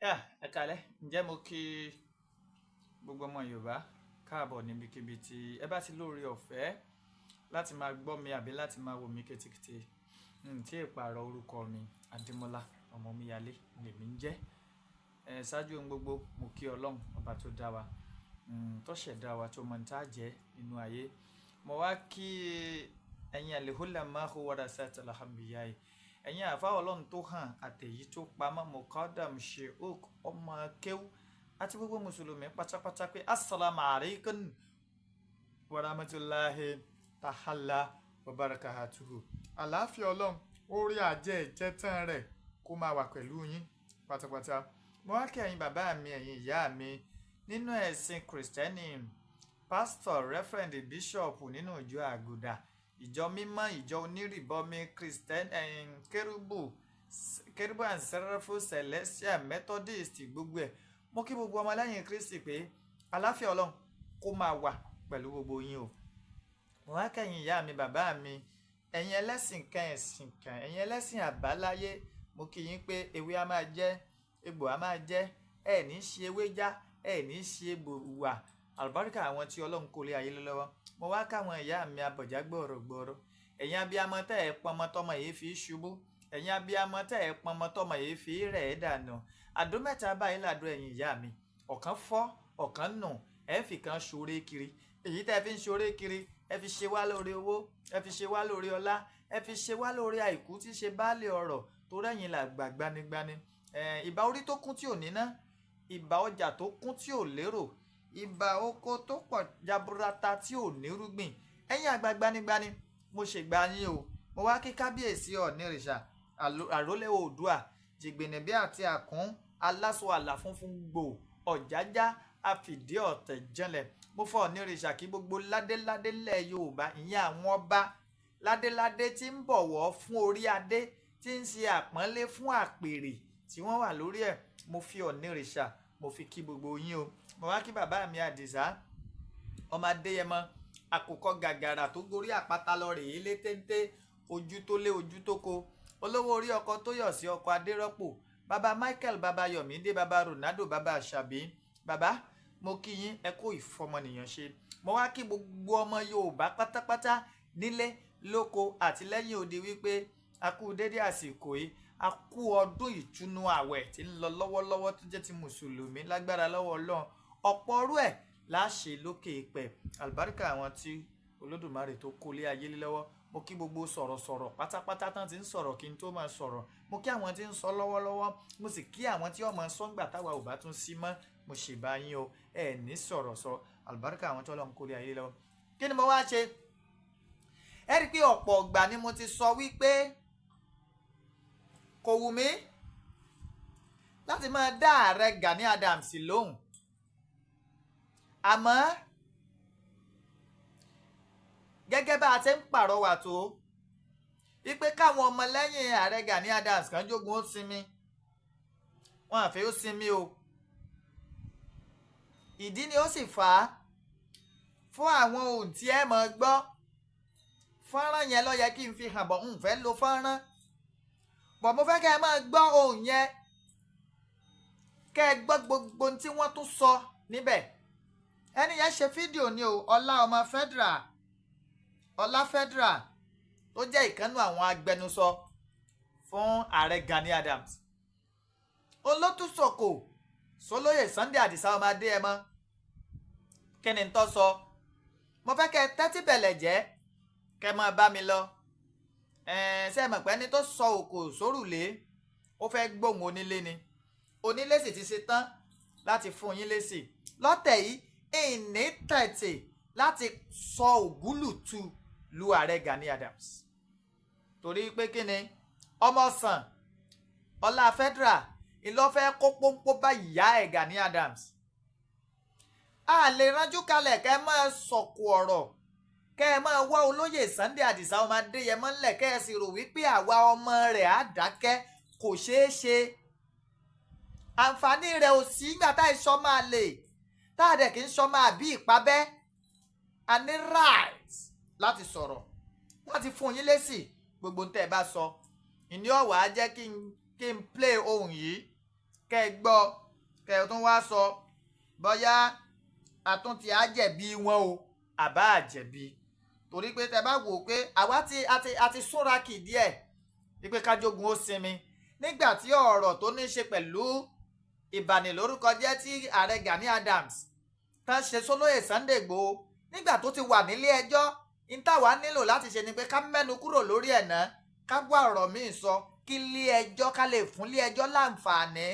Ẹ kálẹ́ ǹjẹ́ mo kí gbogbo ọmọ Yorùbá káàbọ̀ níbikíbi tí ẹ bá ti lóore ọ̀fẹ́ láti máa gbọ́ mi àbí láti máa wò mí ketekete tí ìpààrọ̀ orúkọ mi Adémọ́lá Ọmọmíyalé lèmi ń jẹ́. Ṣáájú ohun gbogbo mo kí Ọlọ́run ọba tó dá wa tó ṣẹ̀dá wa tó mọ̀ ní tá jẹ́ nínú ayé. Mo wá kí ẹ̀yin al-ulama warasatul anbiya, ẹ̀yin àfa Ọlọ́run tó hàn àtẹ̀yí tó pamọ́ mọ̀kádàm sheik ọmọ kéwú àti gbogbo mùsùlùmí pátápátá pé assalamu alaikum warahmatullahi ta'ala wabarakatuhu. Àlàáfíà Ọlọ́run orí ajẹ́ ìjẹ́tàn rẹ̀ kó máa wà pẹ̀lú yín pátápátá. Mo wá kí ẹ̀yin bàbá mi, ẹ̀yin ìyá mi nínú ẹ̀sìn kìrìsìtẹ́nì, pásítọ̀, rẹ́fẹ̀rẹ̀ndì, bíṣọ̀pù nínú ìjọ àgùdà, ìjọ mímọ́, ìjọ onírìbọmi, kérúbù and sẹ́ráfù, celestial, methodist, gbogbo ẹ̀. Mo kí gbogbo ọmọlẹ́yìn Kristi pé àlàáfíà Ọlọ́run kó máa wà pẹ̀lú gbogbo yín o. Mo wá kẹ́yìn ìyá mi, bàbá mi, ẹ̀yin ẹlẹ́sìn kan ẹ̀sìn kan, ẹ̀yin ẹlẹ́sìn àbáláyé, mo kí yín pé ewé a máa jẹ́, egbò a máa jẹ́, ẹ̀ ní ṣe ewé já, ẹ̀ ní ṣe egbò wà, àlùbáríkà àwọn tí Ọlọ́run kó lé ayé lọ́wọ́. Mo wá káwọn ìyá mi abọ̀já gbọ̀rọ̀gbọ̀rọ̀, ẹ̀yin abiyamọ tẹ́ ẹ̀ pọnmọ tọmọ yìí fi ṣubú, ẹ̀yin abiyamọ tẹ́ ẹ̀ pọnmọ tọmọ yìí fi rẹ̀ ẹ́ dànù. Àdó mẹ́ta báyìí làdó ẹ̀yin ìyá mi, ọ̀kan fọ́ ọ̀kan nù, ẹ̀ fi kan ṣoré kiri. Èyí tẹ́ fi ń ṣoré kiri, ẹ fi ṣe wá lórí owó, ẹ fi ṣe wá lórí ọlá, ẹ fi ṣe wá lórí àìkú tí ṣe baálé ọrọ̀ tó rẹ̀yìn làgbà gbanigbani. Ìbà orí tó kún tí ò níná, ìbà ọjà tó kún tí ò lérò, ìbà oko tó pọ̀ jaburata tí ò nírúgbìn. Ẹ̀yin àgbà gbanigbani, mo ṣègbà yín o. Mo wá kí kábíyèsí ọ̀nìrìṣà àrólé oòdùà jìgbìnìbí àti àkún aláṣọ àlà funfun gbò ọ̀jájá àfìdí ọ̀tẹ̀ jẹ́lẹ̀. Mo fọ ọ̀nìrìṣà kí gbogbo ládéládé lẹ̀ Yorùbá, ìyẹn àwọn ọba ládéládé tí ń bọ̀wọ̀ fún orí adé, tí ń ṣe àpọ́nlé fún àpèrè tí wọ́n wà lórí ẹ̀. Mo fi ọ̀nìrìṣà mo fi kí gbogbo yín o. Mo wá kí bàbá mi Àdìsá ọmọ Adéyẹmọ, àkùkọ gàgàrà tó gorí àpáta lọ rèé lé téńté, ojú tó lé ojú tó ko, olówó orí ọkọ tó yọ̀ sí ọkọ Adérọ́pò, bàbá Michael, bàbá Yọ̀mídé, bàbá Ronaldo, bàbá Àṣàbí. Bàbá mo kí yín, ẹ kó ìfọmọnìyàn ṣe. Mo wá kí gbogbo ọmọ Yorùbá pátápátá nílé lóko àti lẹ́yìn odi wípé a kú dédé àsìkò yìí, a kú ọdún ìtúnú àwẹ̀ tí ń lọ lọ́wọ́lọ́wọ́ tó jẹ́ ti mùsùlùmí lágbára lọ́wọ́ Ọlọ́run. Ọ̀pọ̀ ọrú ẹ̀ láṣẹ lókè ìpẹ́, àlùbáríkà àwọn tí Olódùmarè tó kó lé ayé lọ́wọ́. Mo kí gbogbo sọ̀rọ̀sọ̀rọ̀ pátápátá tán ti ń sọ̀rọ̀ kí n tó máa sọ̀rọ̀. Mo kí àwọn tí ń sọ lọ́wọ́lọ́wọ́, mo sì kí àwọn tí ọmọ sọ́ngbà táwa ò bá tún sí mọ́. Mo sì bá yín o, ẹ ní sọ̀rọ̀ sọ, àlùbáríkà àwọn tí Ọlọ́run kó lé ayé lọ́wọ́. Kí ni mo wá ṣe? Ẹ rí i pé ọ̀pọ̀ ọgbà ni mo ti sọ wípé kò wù mí láti máa dá ààrẹ Gani Adams lóhùn, àmọ́ gẹ́gẹ́ bá a ti ń pàrọwà tó wípé káwọn ọmọlẹ́yìn ààrẹ Gani Adams kan jogun ó sinmi, wọn àfẹ́ ó sinmi o. Ìdí ni ó sì fà á fún àwọn ohun tí ẹ mọ̀ gbọ́. Fọ́nrán yẹn ló yẹ kí n fi hàn bọ̀, n fẹ́ lo fọ́nrán bọ̀, mo fẹ́ kẹ́ ẹ máa gbọ́ ohun yẹn, kẹ́ ẹ gbọ́ gbogbo tí wọ́n tún sọ níbẹ̀. Ẹni yẹn ṣe fídíò ni o, Ọlá Federal tó jẹ́ ìkànnù àwọn agbẹnusọ fún ààrẹ Gani Adams. Olótùsọ̀kò sólóyè Sunday Àdìsá ọmọ Adéyẹmọ, kí ni tó sọ? Mo fẹ́ kẹ́ ẹ tẹ́tí bẹ̀lẹ̀ jẹ́, kẹ́ ẹ máa bá mi lọ. Ṣé ẹ mọ̀ pé ẹni tó sọ òkò sórùlé ó fẹ́ gbóhùn onílé ni, onílé sì ti ṣe tán láti fún yín lésì. Lọ́tẹ̀ yìí ìní tẹ̀tì láti sọ ògúlùtù lu ààrẹ Gani Adams, torí pé kí ni ọmọ sàn Ọlá Federal ìlọ́fẹ́ kó pọ́npọ́ bá ìyá ẹ̀ Gani Adams. A lè ránjú kalẹ̀ kẹ́ ẹ máa sọ̀kò ọ̀rọ̀, kẹ́ ẹ máa wá olóyè Sunday Àdìsá ọmọ Adéyẹmọ ńlẹ̀, kẹ́ ẹ sì rò wípé àwa ọmọ rẹ̀ á dákẹ́. Kò ṣeé ṣe. Àǹfààní rẹ̀ ò sí nígbà tá ìṣọ́ máa lè, tá a dẹ̀ kì í ṣọ́ máa bí ìpabẹ́. A ní right láti sọ̀rọ̀, láti fún yín lésì gbogbo ń tẹ́ ẹ bá sọ. Ìní ọ̀wà á jẹ́ kí n play ohun yìí kẹ́ ẹ gbọ́ kẹ́ ẹ tún wá sọ bóyá àtúntì á jẹ̀bi wọn o àbá àjẹ̀bi torí pé tẹ bá wò ó pé àwa ti súnra kì díẹ̀ wípé kájógun ó sinmi nígbà tí ọ̀rọ̀ tó ní ṣe pẹ̀lú ìbànilórúkọjẹ́ tí ààrẹ Gani Adams tán ṣe sólóyè Sunday Igboho nígbà tó ti wà nílé ẹjọ́ ní táwa nílò láti ṣe ni pé ká mẹ́nu kúrò lórí ẹ̀ ná ká wá ọ̀rọ̀ míì sọ kí ilé ẹjọ́ ká lè fún ilé ẹjọ́ láǹfààní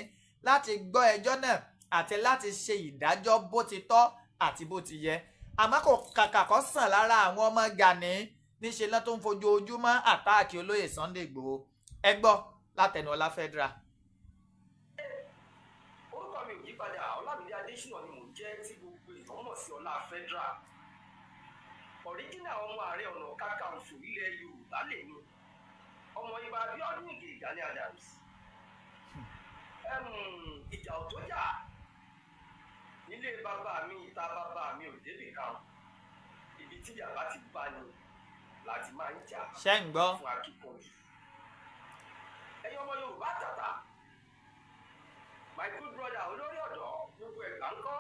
láti gbọ́ ẹjọ́ náà àti láti ṣe ìdájọ́ bó ti tọ́ àti bó ti yẹ àmọ́ kò kàkà kó sàn lára àwọn ọmọ Gani níṣẹ́ náà tó ń fojoojúmọ́ àtáàkì olóyè Sunday Igboho ẹ gbọ́ látẹnu Ọlá Federal. orúkọ mi ò yí padà Ọlámídé Adésínà ni mò ń jẹ́ tí gbogbo èèyàn mọ̀ sí Ọlá Federal ọ̀ríjínà ọmọ ààrẹ ọ̀nà kakanfò ilẹ̀ Yorùbá lèmi ọmọ Ìbà Abíọ́dún Ìgè Gani Adams ìjà ò tó jà nílé bàbá mi ìta bàbá mi ò débì kan ibi tí yàrá ti bá ní láti máa ń jà fún akíkanjú ẹ̀yin ọmọ Yorùbá tàtà my good brother olórí ọ̀dọ́ gbogbo Ẹ̀gbá ń kọ́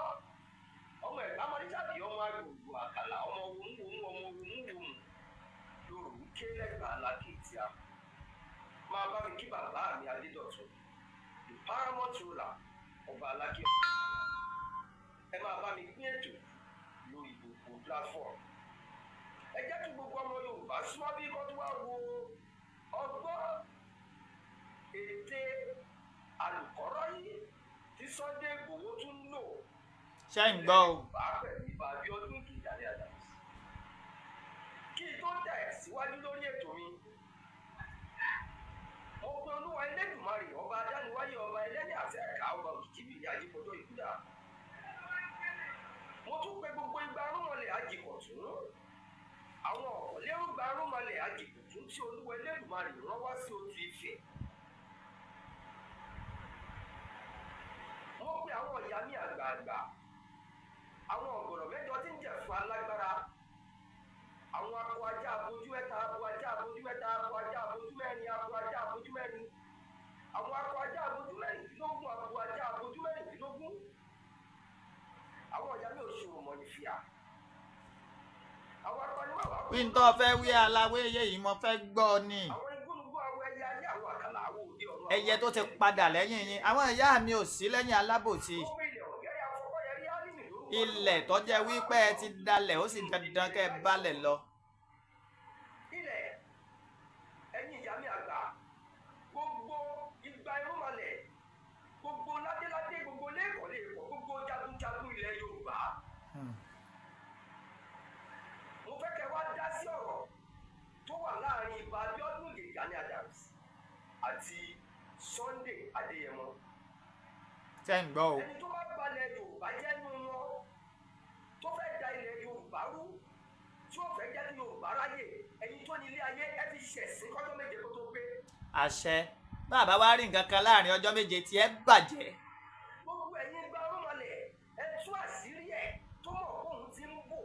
ọmọ Ẹ̀gbá mọ́nísàbí ọmọ agbègbè àkàlà ọmọ wòmùwòmù Yorùbá ké lẹ́gbàá lákìtì à máa bá mi kí bàbá mi Adédọ̀tun the paramount ruler ọba alákẹ́ ẹ máa bá mi pín ètò lórí gbogbo platform ẹ jẹ́ kí gbogbo ọmọ Yorùbá súnmọ́ bí kò tó wá wo ọgbọ́n ète àlùkọ́rọ́ yìí tí Sunday Igboho tún lò ṣé ń gbọ́ o. bá pẹ̀lú Ìbà Abíọ́dún Ìgè Gani Adams kí n tó tẹ̀ síwájú lórí ètò mi mo pe Olúwa Elédùmarè ọba adániwáyé ọba ẹlẹ́ni àti ẹ̀ka ọba òkìkí àjíkọjọ́ ìkúdà mo tún pe gbogbo igba arúmọlẹ̀ àjìkọ̀tún àwọn ọ̀pọ̀lẹ́rúgba arúmọlẹ̀ àjìkọ̀tún tí Olúwa Elédùmarè rán wá sí Òtù Ifẹ̀ mo pe àwọn ìyá mi àgbààgbà àwọn ọ̀gọ̀rọ̀ mẹ́jọ tí ń jẹ̀ fún alágbára àwọn akọ ajá abojú mẹ́ta abo ajá abojú mẹ́ta abo ajá abojú mẹ́rin abo ajá abojú mẹ́rin àwọn akọ ajá abojú mẹ́rìndínlógún abo ajá abojú mẹ́rìndínlógún àwọn ìyá mi ò ṣòro mọ̀ ní fìyà àwọn akọniwà wà. wí ń tọ́ fẹ́ wí aláwé yìí mo fẹ́ gbọ́ ni. àwọn igúnnugún àwọn ẹyẹ ayé àwọn àkàlà àwọn òde ọ̀run. ẹyẹ tó ti padà lẹ́yìn yín àwọn ìyá mi ò sí lẹ́yìn alábòsí. ilẹ̀ tó jẹ́ wípé ẹ ti dalẹ̀ ó sì dandan kẹ́ ẹ balẹ̀ lọ. ilẹ̀ ẹ̀yin ìyá mi àgbà gbogbo igba irúnmọlẹ̀ gbogbo ládéládé gbogbo lẹ́ẹ̀kọ́ gbogbo jagunjagun ilẹ̀ Yorùbá. mo fẹ́ kẹ́ wá dá sí ọ̀rọ̀ tó wà láàrin Ìbà Abíọ́dún Ìgè Gani Adams àti Sunday Adéyẹmọ. ṣé ń gbọ́ o. ẹni tó bá balẹ̀ Yorùbá jẹ́ nínú wọn tó fẹ́ da ilẹ̀ Yorùbá rú tí ó fẹ́ jẹ́ kí Yorùbá ráyè ẹ̀yin tó ní ilé ayé ẹ fi ṣẹ̀sìn kọ́jọ́ méje kó tó pé. àṣẹ bàbá wa rí nǹkan kan láàrin ọjọ́ méje tí ẹ bàjẹ́. gbogbo ẹ̀yin gba ọmọlẹ̀ ẹ tú àṣírí ẹ̀ tó mọ̀ kóun ti ń bò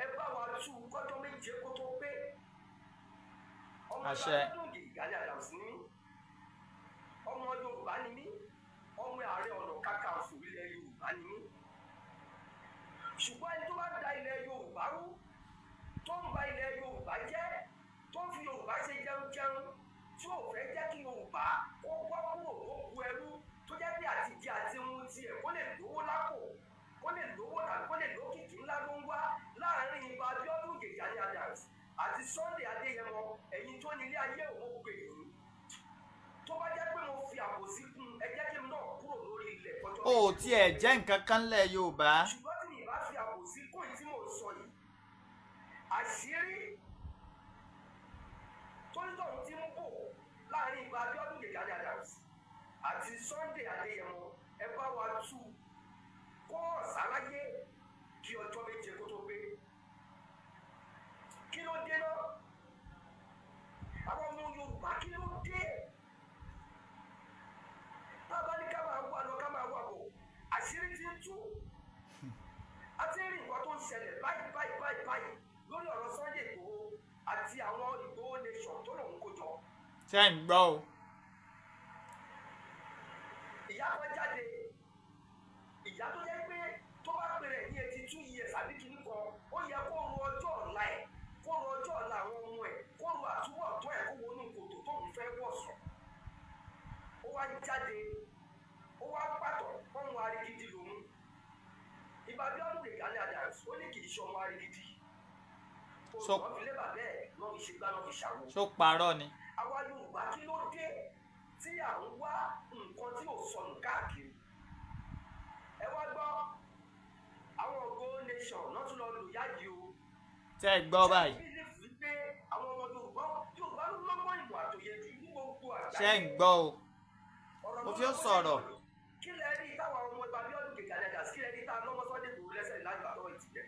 ẹ bá wa tú kọ́jọ́ méje kó tó pé. àṣẹ. ọmọ Ìbà Abíọ́dún Ìgè Gani Adams ni mí ọmọ Yorùbá ni mí ọmọ Ààrẹ Ọ̀nà Kakanfò ilẹ̀ Yorùbá ni mí ṣùgbọ́n ẹni tó bá da ilẹ̀ Yorùbá rú tó ń ba ilẹ̀ Yorùbá jẹ́ tó ń fi Yorùbá ṣe jẹun tí ò fẹ́ jẹ́ kí Yorùbá kó bọ́ kúrò ó ku ẹrú tó jẹ́ bí àtijọ́ àti ohun tiẹ̀ kó lè lówó lápò kó lè lówó tàbí kó lè lókìkí ńlá ló ń wá láàrin Ìbà Abíọ́dún Ìgè Gani Adams àti Sunday Adéyẹmọ ẹ̀yin tó ní ilé ayé òun pè yín tó bá jẹ́ pé mo fi àbòsí kún ẹ jẹ́ kí n náà kúrò lórí ilẹ̀ kọjọ́. ó tiẹ̀ jẹ́ nǹkan kan lẹ̀ Yorùbá. ṣùgbọ́n tí mi bá fi àbòsí kún èyí tí mò ń sọ yìí àṣírí tó ń tọ̀ tí ń bò láàrin Ìbà Abíọ́dún Ìgè Gani Adams àti Sunday Adéyẹmọ ẹ bá wa tú kó ọ̀sáláyé kí ọjọ́ méje kó tó gbé. kí ló dé náà àwọn ọmọ Yorùbá kí ló dé tábà ní ká máa wà lọ ká máa wà bọ̀ àṣírí ti ń tú àti rí nǹkan tó ń ṣẹlẹ̀ báyìí lórí ọ̀rọ̀ Sunday Igboho àti àwọn Igboho nation tó lòun kó jọ. ṣé ń gbọ́ o. ìyá kọjá ìyá tó yẹ pé tó bá pèrè ní 82 years àbí kìíní kan ó yẹ kó ro ọjọ́ ọ̀la ẹ̀ kó ro ọjọ́ ọ̀la àwọn ọmọ ẹ̀ kó ro àtúbọ̀tán ẹ̀ kó wọnú kòtò tóun fẹ́ wọ̀ sùn. Ó wá jáde ó wá pàtó ọmọ arigidi lòun. Ìbàdí ọdún lè Gani Adams ó ní kì í ṣe ọmọ arigidi. Olùkọ́ fi lé bàbá ẹ̀ náà fi ṣe gbá náà fi ṣàwọ̀. Ṣó parọ́ ni. Àwa Yorùbá kí ló dé tí à ń wá nǹkan tí ò sọnù káàkiri? Ẹ wá gbọ́ àwọn Igboho nation náà tún lọ lò yáàyè o. Tẹ́ ẹ gbọ́ báyìí. Wípé àwọn ọmọ Yorùbá ló lọ́gbọ́n ìmọ̀ àtòyè jù ní gbogbo àgbáyé. Ṣé ń gbọ́ o? Mo fi ó sọ̀rọ̀. Kí lẹ rí táwọn ọmọ Ìbàdí ọdún Gani Adams kí lẹ rí táwọn ọmọ Sunday Igboho lẹ́sẹ̀ lágbà lọ́wọ́ ìtìlẹ̀?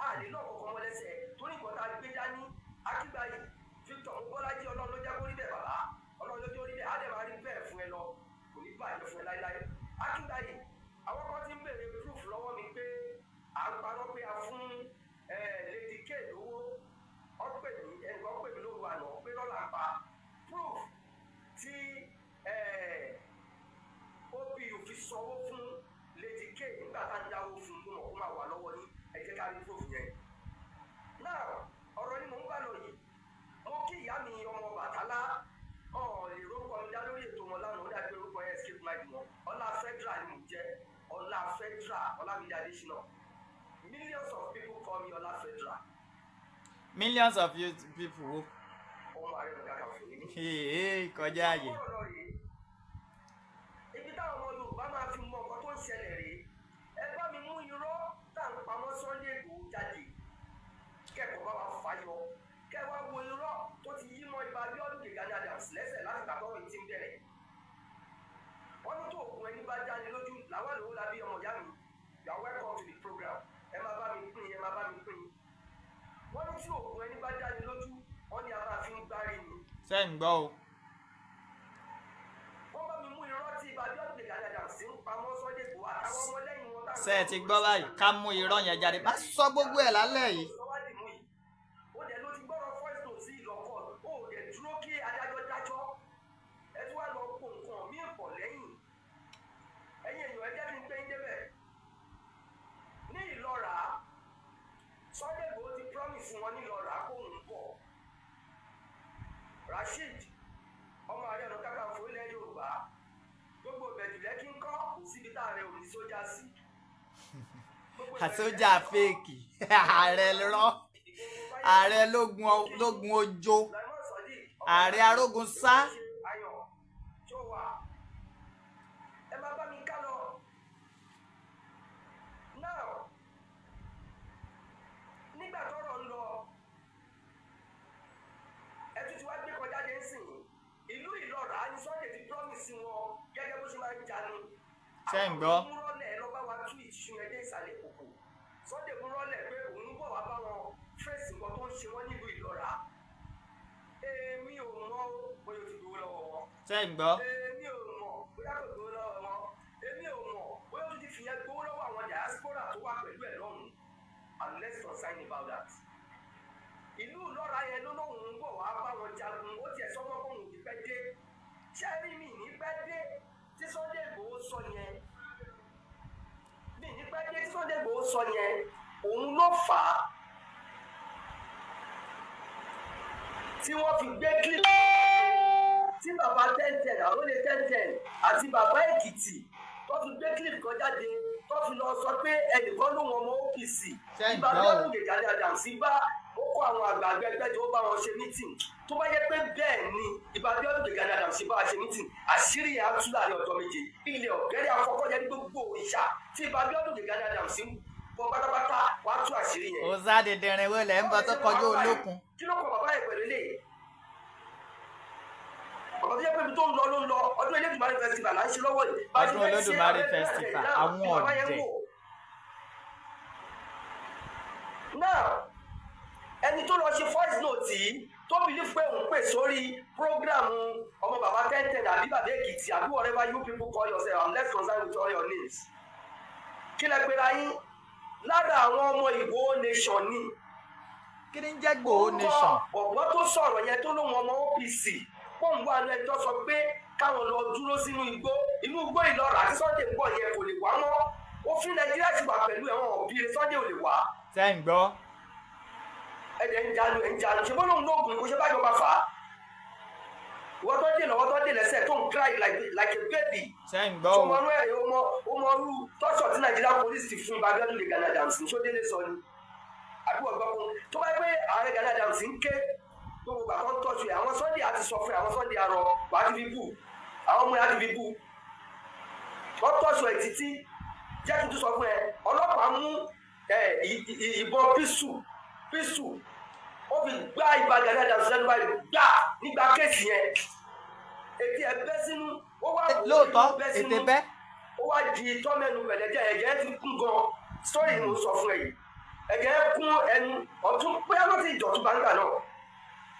A lè lọ́ọ̀ kọ̀ọ̀kan mọ́ lẹ́sẹ̀ torí nǹkan tá a gbé dání Akígbayì Victor Bọ́lájí Ọlọ́run ló jẹ́ kó rí bẹ́ẹ̀ bàbá Ọlọ́run ló jẹ́ kó rí bẹ́ẹ̀ á dẹ̀ máa rí bẹ́ẹ̀ fún ẹ lọ kò ní bàjẹ́ fún ẹ láíláí. Akígbayì àwọn kan ti ń béèrè proof lọ́wọ́ mi pé à ń parọ́ pé a fún Lady K lówó ọ̀pẹ̀ mi ẹnìkan pè mí lóru àná pé lọ́la pa proof tí OPU fi sanwó fún Lady K nígbà tá a dáwó fún un kó máa wà lọ́wọ́ ní ẹ jẹ́ ká rí proof yẹn. Now ọ̀rọ̀ ni mò ń bá lọ yìí mo kí ìyá mi ọmọ Bàtálá lè rúkọ mi dá lórí ètò wọn lánàá ó dàbí orúkọ yẹn escape mind wọn Ọlá Federal ni mò ń jẹ́ Ọlá Federal Ọlámídé Adéṣínà. Millions of people call me Ọlá Federal. Millions of people wo. Ọmọ ààrẹ ọ̀gá kan fún mi. Kọjá àyè. Ibi táwọn ọmọ Yorùbá máa fi mọ nǹkan tó ń ṣẹlẹ̀ rèé ẹ bá mi mú irọ́ tá à ń pamọ́ Sunday Igboho jáde kẹ́kọ̀ọ́ bá wa fàyọ kẹ́ wá wo irọ́ tó ti yí mọ́ Ìbàdí ọdún Gani Adams lẹ́sẹ̀ láti gbàgbọ́ ìtì ń bẹ̀rẹ̀. Wọ́n ní tó òògùn ẹni bá jáde lójú làwọn lòó la bí ọmọ ìyá mi you are welcome to the program ẹ máa bá mi pín ẹ máa bá mi pín. Wọ́n ní tí òògùn ẹni bá jáde lójú wọ́n ní a máa fi ń gbárí ni. Ṣé ń gbọ́ o? Wọ́n bá mi mú irọ́ tí Ìbàdí ọdún Gani Adams ń pamọ́ Sunday Igboho àtàwọn ọmọlẹ́yìn wọn. Ṣé ẹ ti gbọ́ báyìí ká mú irọ́ yẹn jáde má sọ gbogbo ẹ̀ lálẹ́ yìí. Sunday Igboho ti promise wọn ní lọ́ra kó ń bọ̀. Rasheed ọmọ Ààrẹ Ọ̀nà Kakanfò ilẹ̀ Yorùbá gbogbo ìbẹ̀jùlẹ̀ kí ń kọ́ kò síbi tá ààrẹ òní sójà sí. Àsójà fèèkì ààrẹ rọ ààrẹ lógun ojó ààrẹ arógun sá. Ẹ máa bá mi ká lọ. Now nígbà tọ́rọ̀ ń lọ ẹtú tí wàá gbé kọjá dé sìn ìlú Ìlọra ní Sunday ti promise wọn gẹ́gẹ́ bó ṣe máa ń janu. Ṣé ń gbọ́? àwọn múrọ́lẹ̀ lọ bá wa tú ìṣú ẹdẹ ìsàlẹ̀ kòkò Sunday múrọ́lẹ̀ pé òun bọ̀ wá bá wọn fèsì nǹkan tó ń ṣe wọ́n nílùú Ìlọra. Èmi ò mọ̀ bóyá o ti gbowó lọ́wọ́ wọn. Ṣé ń gbọ́? Èmi ò mọ̀ bóyá kò gbowó lọ́wọ́ wọn. Èmi ò mọ̀ bóyá o ti fìyẹn gbowó lọ́wọ́ àwọn diaspora tó wà pẹ̀lú ẹ̀ lọ́rùn. And let's concern about that. Ìlú Ìlọra yẹn ló lóun ń bọ̀ wá bá wọn jagun ó tiẹ̀ sọ́kọ́ kóun ní pẹ́ dé. Ṣé rí mi ní pẹ́ dé tí Sunday Igboho sọ yẹn? Mi ní pẹ́ dé tí Sunday Igboho sọ yẹn òun ló fà á tí wọ́n fi gbé clip tí bàbá 1010 àrólé 1010 àti bàbá Èkìtì tó fi gbé clip kan jáde tó fi lọ sọ pé ẹnìkan ló wọn ọmọ OPC Ìbàdí ọdún Gani Adams bá ó kó àwọn àgbààgbà ẹgbẹ́ tí ó bá wọn ṣe meeting tó bá yẹ pé bẹ́ẹ̀ ni Ìbàdí ọdún Gani Adams bá wọn ṣe meeting àṣírí yẹn á tú láàrin ọjọ́ méje ilé ọ̀gẹ́rẹ́ afọkọ́jẹ́ ní gbogbo ìṣà tí Ìbàdí ọdún Gani Adams ń bọ pátápátá wàá tú àṣírí yẹn. Ó sáde dẹrin wo lẹ́ ń bọ́ tó kọjú olókun. Kí ló kọ bàbá ẹ̀ pẹ̀lú ilé ọ̀pọ̀ tó yẹ pé ibi tó ń lọ ló ń lọ ọdún Olódùmarè festival là ń ṣe lọ́wọ́ yìí. Ọdún Olódùmarè festival àwọn ọ̀dẹ̀. Now ẹni tó lọ ṣe voice note yìí tó believe pé òun pè sórí program ọmọ bàbá 1010 àbí bàbá Èkìtì àbí whatever you people call yourself, I'm less concerned with all your names. Kí lẹ pera yín lára àwọn ọmọ Igboho nation ni. Kí ni ń jẹ́ Igboho nation? Ọ̀pọ̀ tó sọ̀rọ̀ yẹn tó lóun ọmọ OPC pọ́ùn wà ní ẹjọ́ sọ pé káwọn lọ dúró sínú igbó Ìlọra àti Sunday ń bọ̀ yẹn kò lè wá mọ́ ó òfin Nàìjíríà ti wà pẹ̀lú ẹ̀wọ̀n òbíire Sunday ò lè wá. ṣé ń gbọ́. ẹ̀jẹ̀ ń janu ṣe bó lóun lóògùn kó ṣe bá jọba fà á. ìwọ́n tó dé lọ́wọ́ tó dé lẹ́sẹ̀ tó ń cry like a baby. ṣé ń gbọ́ o. ọmọ ọrú tọ́ṣọ̀ tí Nàìjíríà police ti fún Ìbàdàn lè Gani Adams ní sódélé sọ ni. àbúrò gbọ́kun tó bá pé ààrẹ Gani Adams ń ké gbogbo bàtọ́ ń tọ́jú ẹ̀ àwọn Sunday àti sọ fún àwọn Sunday arọ wà á ti fi bù àwọn ọmọ yẹn á ti fi bù wọ́n tọ́jú ẹ̀ títí jẹ́ kí n tún sọ fún ẹ ọlọ́pàá mú ìbọn písù ó fi gbá ìbá Gani Adams lẹ́nu báyìí gbá nígbà kéèsì yẹn ètí ẹ bẹ́ sínú ó wá lóòótọ́ ètè bẹ́ ó wá di tọ́mẹ́nu pẹ̀lẹ́jẹ́ ẹ̀jẹ̀ ti kún gan sọ́ọ̀rì ni mo sọ fún ẹ yìí ẹ̀jẹ̀ kún ẹnu ọ̀tún bóyá ló ti ìjọ̀tún báńgà náà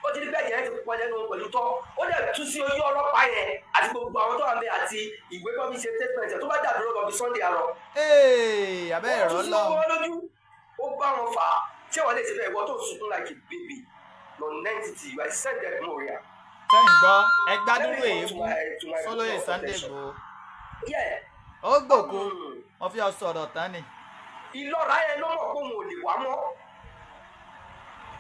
ó ti di bẹ́ẹ̀ yẹn ti pọn lẹ́nu pẹ̀lú tọ́ ó dẹ̀ tú sí oyé ọlọ́pàá yẹn àti gbogbo àwọn tó wà bẹ́ẹ̀ àti ìwé tó fi ṣe statement tó bá dàbí rọ́bà bíi Sunday arọ. abẹ́ ẹ̀rọ lọ. ó lójú ó bá wọn fà á ṣé wọ́n lè ṣe bẹ́ẹ̀ ìwọ tó sunkún like a baby non-entity you are sended moria. sẹ́yìn gbọ́ ẹ gbádùn èébú Oloye Sunday Igboho. ó gbòkó wọ́n fi ọ̀sọ̀ ọ̀rọ̀ tán ni. ìlọ́ra yẹn ló mọ̀ pé òun ò lè wá mọ́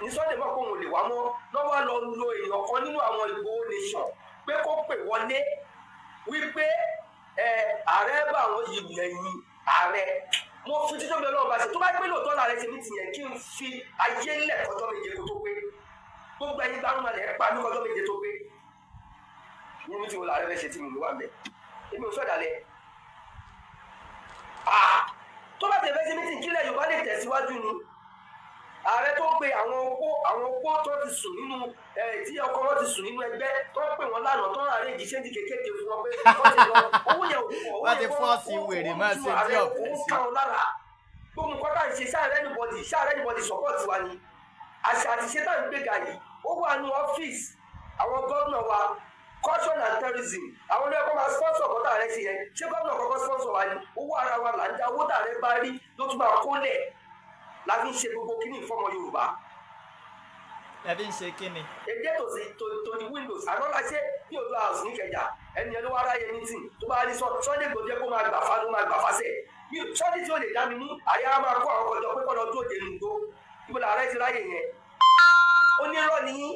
ní Sunday mọ̀ pé òun ò lè wá mọ́ lọ́wọ́ lọ lo èèyàn kan nínú àwọn Igboho nation pé kó pè wọlé wípé ààrẹ bá àwọn ìlẹ̀yìn ààrẹ mo fi títọ́ bẹ́ẹ̀ lọ́wọ́ bá ṣe tó bá gbé lóòótọ́ láàrẹ ṣe ní tìyẹn kí n fi ayé lẹ̀ kọjọ́ méje kó tó pé gbogbo ẹyin gbárùn malẹ̀ pa ní kọjọ́ méje tó pé nínú tí mo láàrẹ fẹ́ ṣe tí mo lò wà mẹ́ èmi ò fẹ́ dalẹ̀ tó bá tẹ̀ fẹ́ ṣe mítìn kílẹ̀ Yorùbá lè tẹ̀síwájú ni ààrẹ tó pe àwọn opó tó ti sùn nínú tí ọkọ wọn ti sùn nínú ẹgbẹ́ tó ń pè wọn lánàá tó ń rà rèjì ṣéǹdì kékeré fún wọn pé wọ́n ti lọ owó yẹn wọ́n ti fọ́ọ̀sì wèrè máa ṣe tí ọ̀fẹ́ sí. káwọn lára gbogbo nǹkan tá à ń ṣe sáà anybody support wa ni àṣà àti ṣe tá à ń gbéga yìí ó wà ní ọ́fíìsì àwọn gómìnà wa caution and terrorism àwọn olóyè kọ́ máa sponsor ọ̀kọ́ tààrẹ ṣe yẹn ṣé gómìnà kọ́kọ́ sponsor wa ni owó ara wa là ń dá owó tààrẹ bá rí ló tún máa kólẹ̀ la fi ń ṣe gbogbo kíní ìfọmọ Yorùbá. ẹ fi ń ṣe kíni. èdè tó di windows àná la ṣe ní Oòduà house níkẹjà ẹni ẹni wá ráyè meeting tó bá rí Sunday Igboho jẹ́ kó máa gbà fa ló máa gbà fásẹ̀ Sunday tí ó lè dá mi mú àyà máa kó àwọn ọkọ̀ jọ pé kọ́ lọ tó òde nùgbó ibo làárẹ̀ ti ráyè yẹn ó ní irọ́ nìyí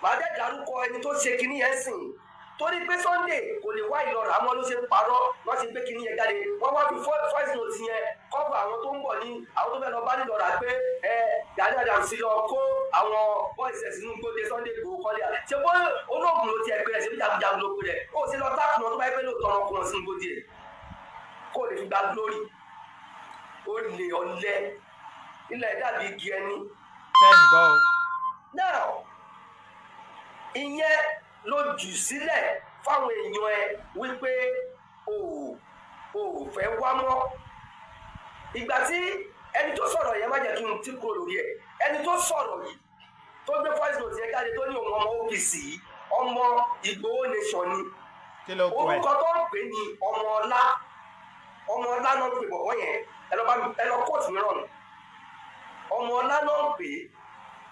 màá dẹ́ dárúkọ ẹni tó ṣe kíní yẹn sìn torí pé Sunday kò lè wá ìlọra àmọ́ ló ṣe ń parọ́ wọ́n ti gbé kíní yẹn jáde wọ́n wá fi voice note yẹn kọ́bù àwọn tó ń bọ̀ ní àwọn tó fẹ́ lọ bá nílọra pé Gani Adams lọ kó àwọn voices nínú gbòde Sunday Igboho kọ́lé àlẹ́ ṣe bó olóògùn ló ti ẹgbẹ́ rẹ̀ ṣe bí jagunjagun ló pè rẹ̀ ó sì lọ táàkùn wọn tó bá yẹ pé lóòótọ́ wọn kó wọn sínú gbòde rẹ̀ kó lè fi gba glory ó lè ọlẹ́ ilẹ̀ dàbí igi ẹni. sẹ́yìn gbọ́ o. now ìyẹn ló jù sílẹ̀ fáwọn èèyàn ẹ wípé o fẹ́ wá mọ́ ìgbà tí ẹni tó sọ̀rọ̀ yẹn má jẹ́ kí n tí kúrò lórí ẹ̀ ẹni tó sọ̀rọ̀ yìí tó gbé voice note yẹn jáde tó ní òun ọmọ OPC ọmọ Igboho nation ni orúkọ tó ń pè ní ọmọ ọlá náà ń pè bọ̀bọ̀ yẹn ẹ lọ kóòtù mìíràn ọmọ ọlá náà ń pè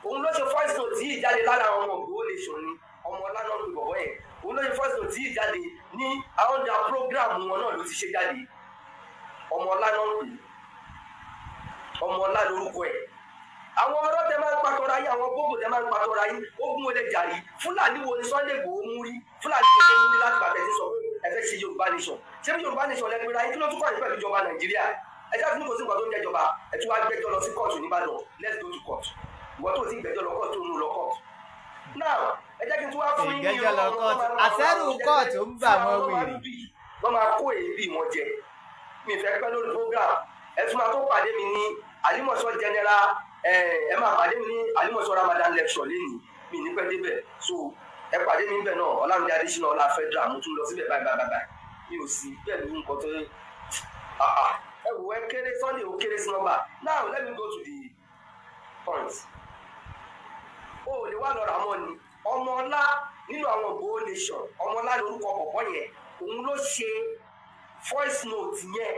òun ló ṣe voice note yìí jáde lára àwọn ọmọ Igboho nation ni ọmọ ọlá náà ń pè bọ̀bọ̀ yẹn òun ló ṣe voice note yìí jáde ní àwọn ọjà program wọn náà ló ti ṣe jáde ọmọ ọlá náà ń pè ọmọ ọlá lórúkọ ẹ̀ àwọn ọ̀rọ̀ tẹ máa ń pàtọ́ra yín àwọn gbogbo tẹ máa ń pàtọ́ra yín ogun olè jàrí Fúlàní wo ni Sunday Igboho mú rí Fúlàní wo ni mú rí láti bàtẹ́ sí sọ pé ẹ fẹ́ ṣe Yorùbá nation ṣé bí Yorùbá nation lẹ́gbẹ̀ẹ́ ra yín kí ló tún kọ́ àyè pẹ̀lú ìjọba Nàìjíríà ẹ jáde ní kò sí nǹkan tó ń jẹjọba ẹ tún wá gbẹ́jọ́ lọ sí kóòtù nìbàdàn let's go to court ìwọ tó ti gbẹ́jọ́ lọ kóòtù ń lọ kóòtù now ẹ jẹ́ kí n tún wá fún yín ní ìgbẹ́jọ́ lọ kóòtù àṣẹ́rù kóòtù ń bà wọ́n wèrè wọ́n máa kó èébì wọn jẹ mi fẹ́ pẹ́ lórí program ẹ tún máa tó pàdé mi ní Àlímọ̀ṣọ́ general ẹ máa pàdé mi ní Àlímọ̀ṣọ́ Ramadan lecture lẹ́yìn mi ní pẹ́ débẹ̀ so ẹ pàdé mi níbẹ̀ náà Ọlámídé Adésínà ọlá federal mo tún lọ síbẹ̀ báyìí mi ò sí bẹ́ẹ̀ ní nǹkan tó ẹ wò ẹ kéré Sunday ò kéré sí nọ́mbà now let me go to the point o lè wá lọ́ra mọ́ ni ọmọ ọlá nínú àwọn Igboho nation ọmọ ọlá lórúkọ bọ̀bọ̀ yẹn òun ló ṣe voice note yẹn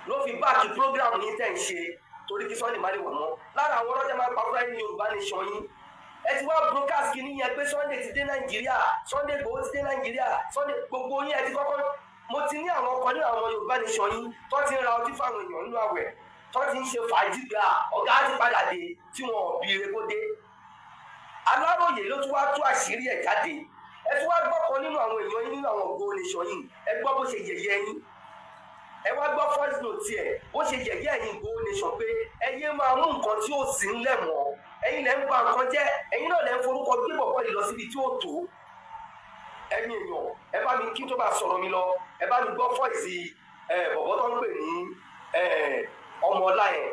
ló fi báàkì program yìí tẹ̀ ń ṣe torí kí Sunday má lè wà mọ́ lára àwọn ọlọ́jà máa ń pa fúláì ní Yorùbá nation yín ẹ ti wá broadcast kìíní yẹn pé Sunday ti dé Nàìjíríà Sunday Igboho ti dé Nàìjíríà Sunday gbogbo yín ẹ ti kọ́kọ́ mo ti ní àwọn ọkọ ní àwọn Yorùbá nation yìí tó ti ń ra ọtí fáwọn èèyàn nínú àwẹ̀ tó ti ń ṣe fàájì gbà ọ̀gá ti padà dé tí wọn ò bí ire kó dé. Aláròyé ló tún wá tú àṣírí ẹ̀ jáde. Ẹ tún wá gbọ́ kan nínú àwọn èèyàn yín nínú àwọn Igboho nation yìí, ẹ gbọ́ bó ṣe yẹ̀yẹ́ yín. Ẹ wá gbọ́ voice note ẹ̀ bó ṣe yẹ̀yẹ́ ẹ̀yin Igboho nation pé ẹ yé máa mú nǹkan tí ó sì ń lẹ̀ mọ́. Ẹ̀yin lẹ́ ń ba nǹkan jẹ́, ẹ̀yin náà lẹ́ ń forúkọ gbé bọ̀bọ̀ yìí lọ síbi tí ó tó. Ẹ̀yin èèyàn, ẹ bá mi kí tó bá sọ̀rọ̀ mi lọ, ẹ bá mi gbọ́ voice bọ̀bọ̀ tó ń pè ní ọmọ ọlá yẹn.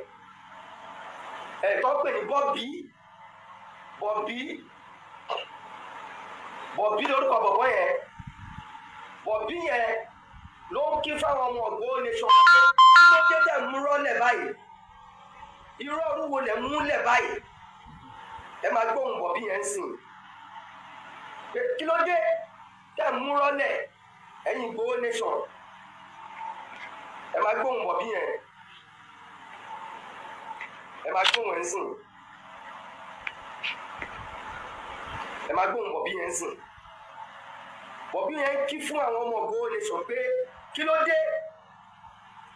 Tó ń pè ní Bọ̀bí lórúkọ bọ̀bọ̀ yẹn. Bọ̀bí yẹn ló ń kí fáwọn ọmọ Igboho nation kí ló dé tẹ̀ mú rọ́lẹ̀ báyìí. Irọ́ orúwo lẹ̀ múlẹ̀ báyìí. Ẹ máa gbóhùn Bọ̀bí yẹn sìn. Kí ló dé tẹ̀ mú rọ́lẹ̀ ẹ̀yin Igboho nation. Ẹ máa gbóhùn Bọ̀bí yẹn. Ẹ máa gbóhùn ẹ̀ sìn. Ẹ máa gbóhùn Bọ̀bí yẹn sìn. Bọ̀bí yẹn kí fún àwọn ọmọ Igboho nation pé kí ló dé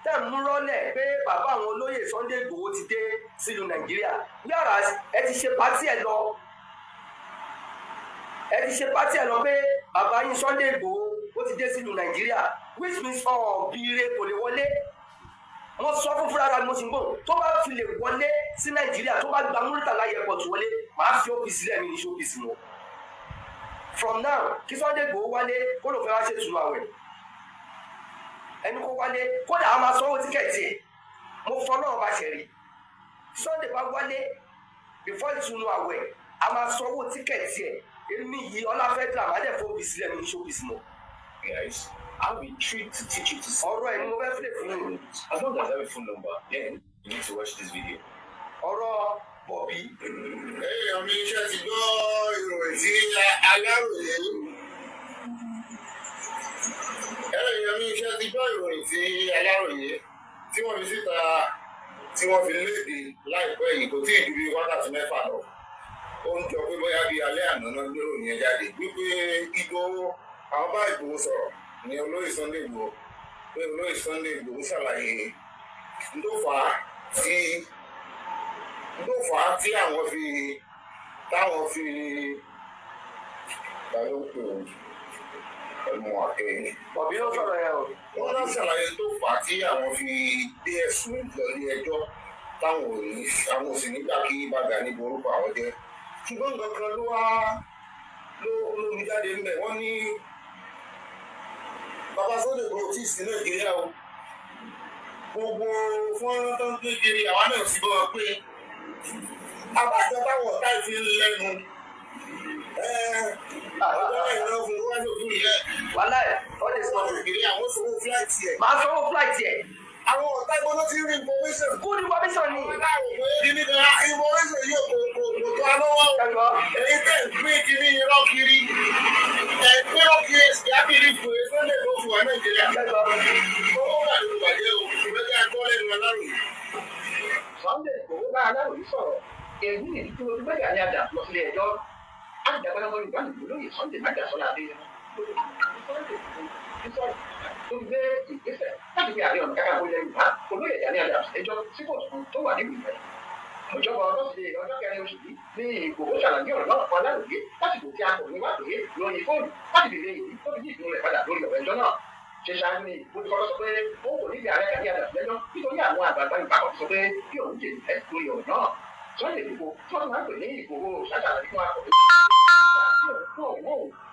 tẹ̀ mú rọ́lẹ̀ pé bàbá àwọn olóyè Sunday Igboho ti dé sílùú Nàìjíríà. Yàrá ẹ ti ṣe pátí ẹ lọ. Ẹ ti ṣe pátí ẹ lọ pé bàbá yín Sunday Igboho ó ti dé sílùú Nàìjíríà, which means bíire kò lè wọlé. Wọ́n sọ fún fúnra ni mo sì ń gbọ́ tó bá fi lè wọlé sí Nàìjíríà tó bá gba Murtala airport wọlé màá fi ọ́fíìsì rẹ̀ mi ní ṣọ́fíìsì wọn. From now kí Sunday Igboho wálé kó ló fẹ́ wá ṣe ìtùnú àwẹ̀. Ẹni kó wálé kódà a máa sanwó tíkẹ́ẹ̀tì ẹ̀. Mo fọ́ náà bá ṣẹ̀rí. Sunday bá wálé before ìtùnú àwẹ̀ a máa sanwó tíkẹ́ẹ̀tì ẹ̀. Èmi yìí Ọláfẹ́ dra màá dẹ̀ fún ọ́fíìsì rẹ̀ mi ní ṣọ́fíìsì wọn. Guys, I'll be treated to teach you to see. Ọ̀rọ̀ ẹ̀ ni mo fẹ́ fìlè fún yín. As long as I have a phone number, then you need to watch this video. Ọ̀rọ̀ Bọ̀bí. Èèyàn mi iṣẹ́ ti gbọ́ ìròyìn tí Aláròyé. Èèyàn mi iṣẹ́ ti gbọ́ ìròyìn tí Aláròyé tí wọ́n fi síta tí wọ́n fi léde láìpẹ́ yìí kò tí ì ju bí wákàtí mẹ́fà lọ. Ó ń jọ pé bóyá bíi alẹ́ àná náà gbé ìròyìn yẹn jáde wípé Igboho àwọn bá Igboho sọ̀rọ̀ ní olóyè Sunday Igboho pé olóyè Sunday Igboho ṣàlàyé ló fà á tí àwọn fi balóòpè ẹnu àkẹyìn. Bọ̀bí ló sọ̀rọ̀ yẹn o. Wọ́n náà ṣàlàyé tó fà á tí àwọn fi dé ẹ̀sùn lọ́lé ẹjọ́ táwọn ò sì nígbà kí bàgà ní borúkọ àwọn jẹ́. Ṣùgbọ́n nǹkan kan ló ń jáde ń bẹ̀. Wọ́n ní bàbá Sunday Igboho tí ì sí Nàìjíríà o. Gbogbo fọ́nrán tó ń gbé kiri àwa náà ti bọ́ ọ pé abájọ táwọn ọ̀tá ìfi ń lẹ́nu ọjọ́ ìran fún wájú òfin yẹn. Wàhálà ẹ̀ ọdẹ sọ òkèèrè àwọn sanwó fúláìtì ẹ̀. máa sanwó fúláìtì ẹ̀. Àwọn ọ̀tá ìbọn náà ti rí information. Good information ni. Kìíní kan information yóò kò tó alówó. Èyí tẹ̀ ń pín kiri irọ́ kiri. Pín irọ́ kiri ẹ̀sìn ábìlì fún ẹ Sunday tó fún wa Nàìjíríà. Owó wà nínú ìbàjẹ́ o. Ìgbẹ́jà ẹ̀kọ́ lẹ́nu Aláròyé. Sunday Igboho bá Aláròyé sọ̀rọ̀ èyí nìyí tí mo fi gbẹ́gà ní àjà lọ sílé ẹjọ́ àjàgbọ́n ọmọ Yorùbá nìgbò lóye Sunday Májàsọ́lá Adéyẹmọ tó gbé ìgbésẹ̀ láti fi Ààrẹ Ọ̀nà Kakanfò ilẹ̀ Yorùbá olóyè Gani ẹjọ́ tí kò tó wà nílùú Ìbàdàn. Ọjọ́bọ̀ ọlọ́sídẹ̀ẹ́ ọjọ́ kẹrin oṣù yìí ní Igboho ṣàlàyé ọ̀rọ̀ náà fún Aláròyé lásìkò tí akọ̀wé wá pé lórí fóònù láti fi lè yìí tó fi yí ìpínlẹ̀ padà lórí ọ̀rọ̀ ẹjọ́ náà. Ṣé ṣáájú ni ìbúdí kọ́kọ́ sọ pé ó kò níbi Ààrẹ Gani lẹ́jọ́ nítorí àwọn àgbààgbà Yorùbá kan sọ pé bí òun jèrè ẹ́ lórí ọ̀rọ̀ náà. Sunday Igboho tí wọ́n máa ń pè ní Igboho ṣàṣàlàyé fún akọ̀wé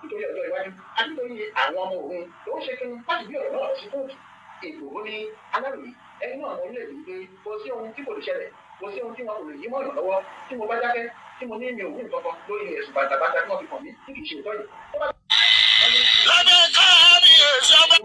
nítorí ọjọ́ iwájú àti nítorí àwọn ọmọ òun tó ń ṣe kí láti bí ọ̀rọ̀ náà sí kóòtù. Igboho ní Aláròyé ẹni náà mọ orílẹ̀-èdè wípé kò sí ohun tí kò lè ṣẹlẹ̀ kò sí ohun tí wọn kò lè yí mọ́ ìràn lọ́wọ́ tí mo bá dákẹ́ tí mo ní mi ò wí nǹkan kan lórí ẹ̀sùn bàtàbàtà tí wọ́n fi kàn mí tí kì í ṣe òótọ́ yìí. Lábẹ́ káàbíyèsí ọba.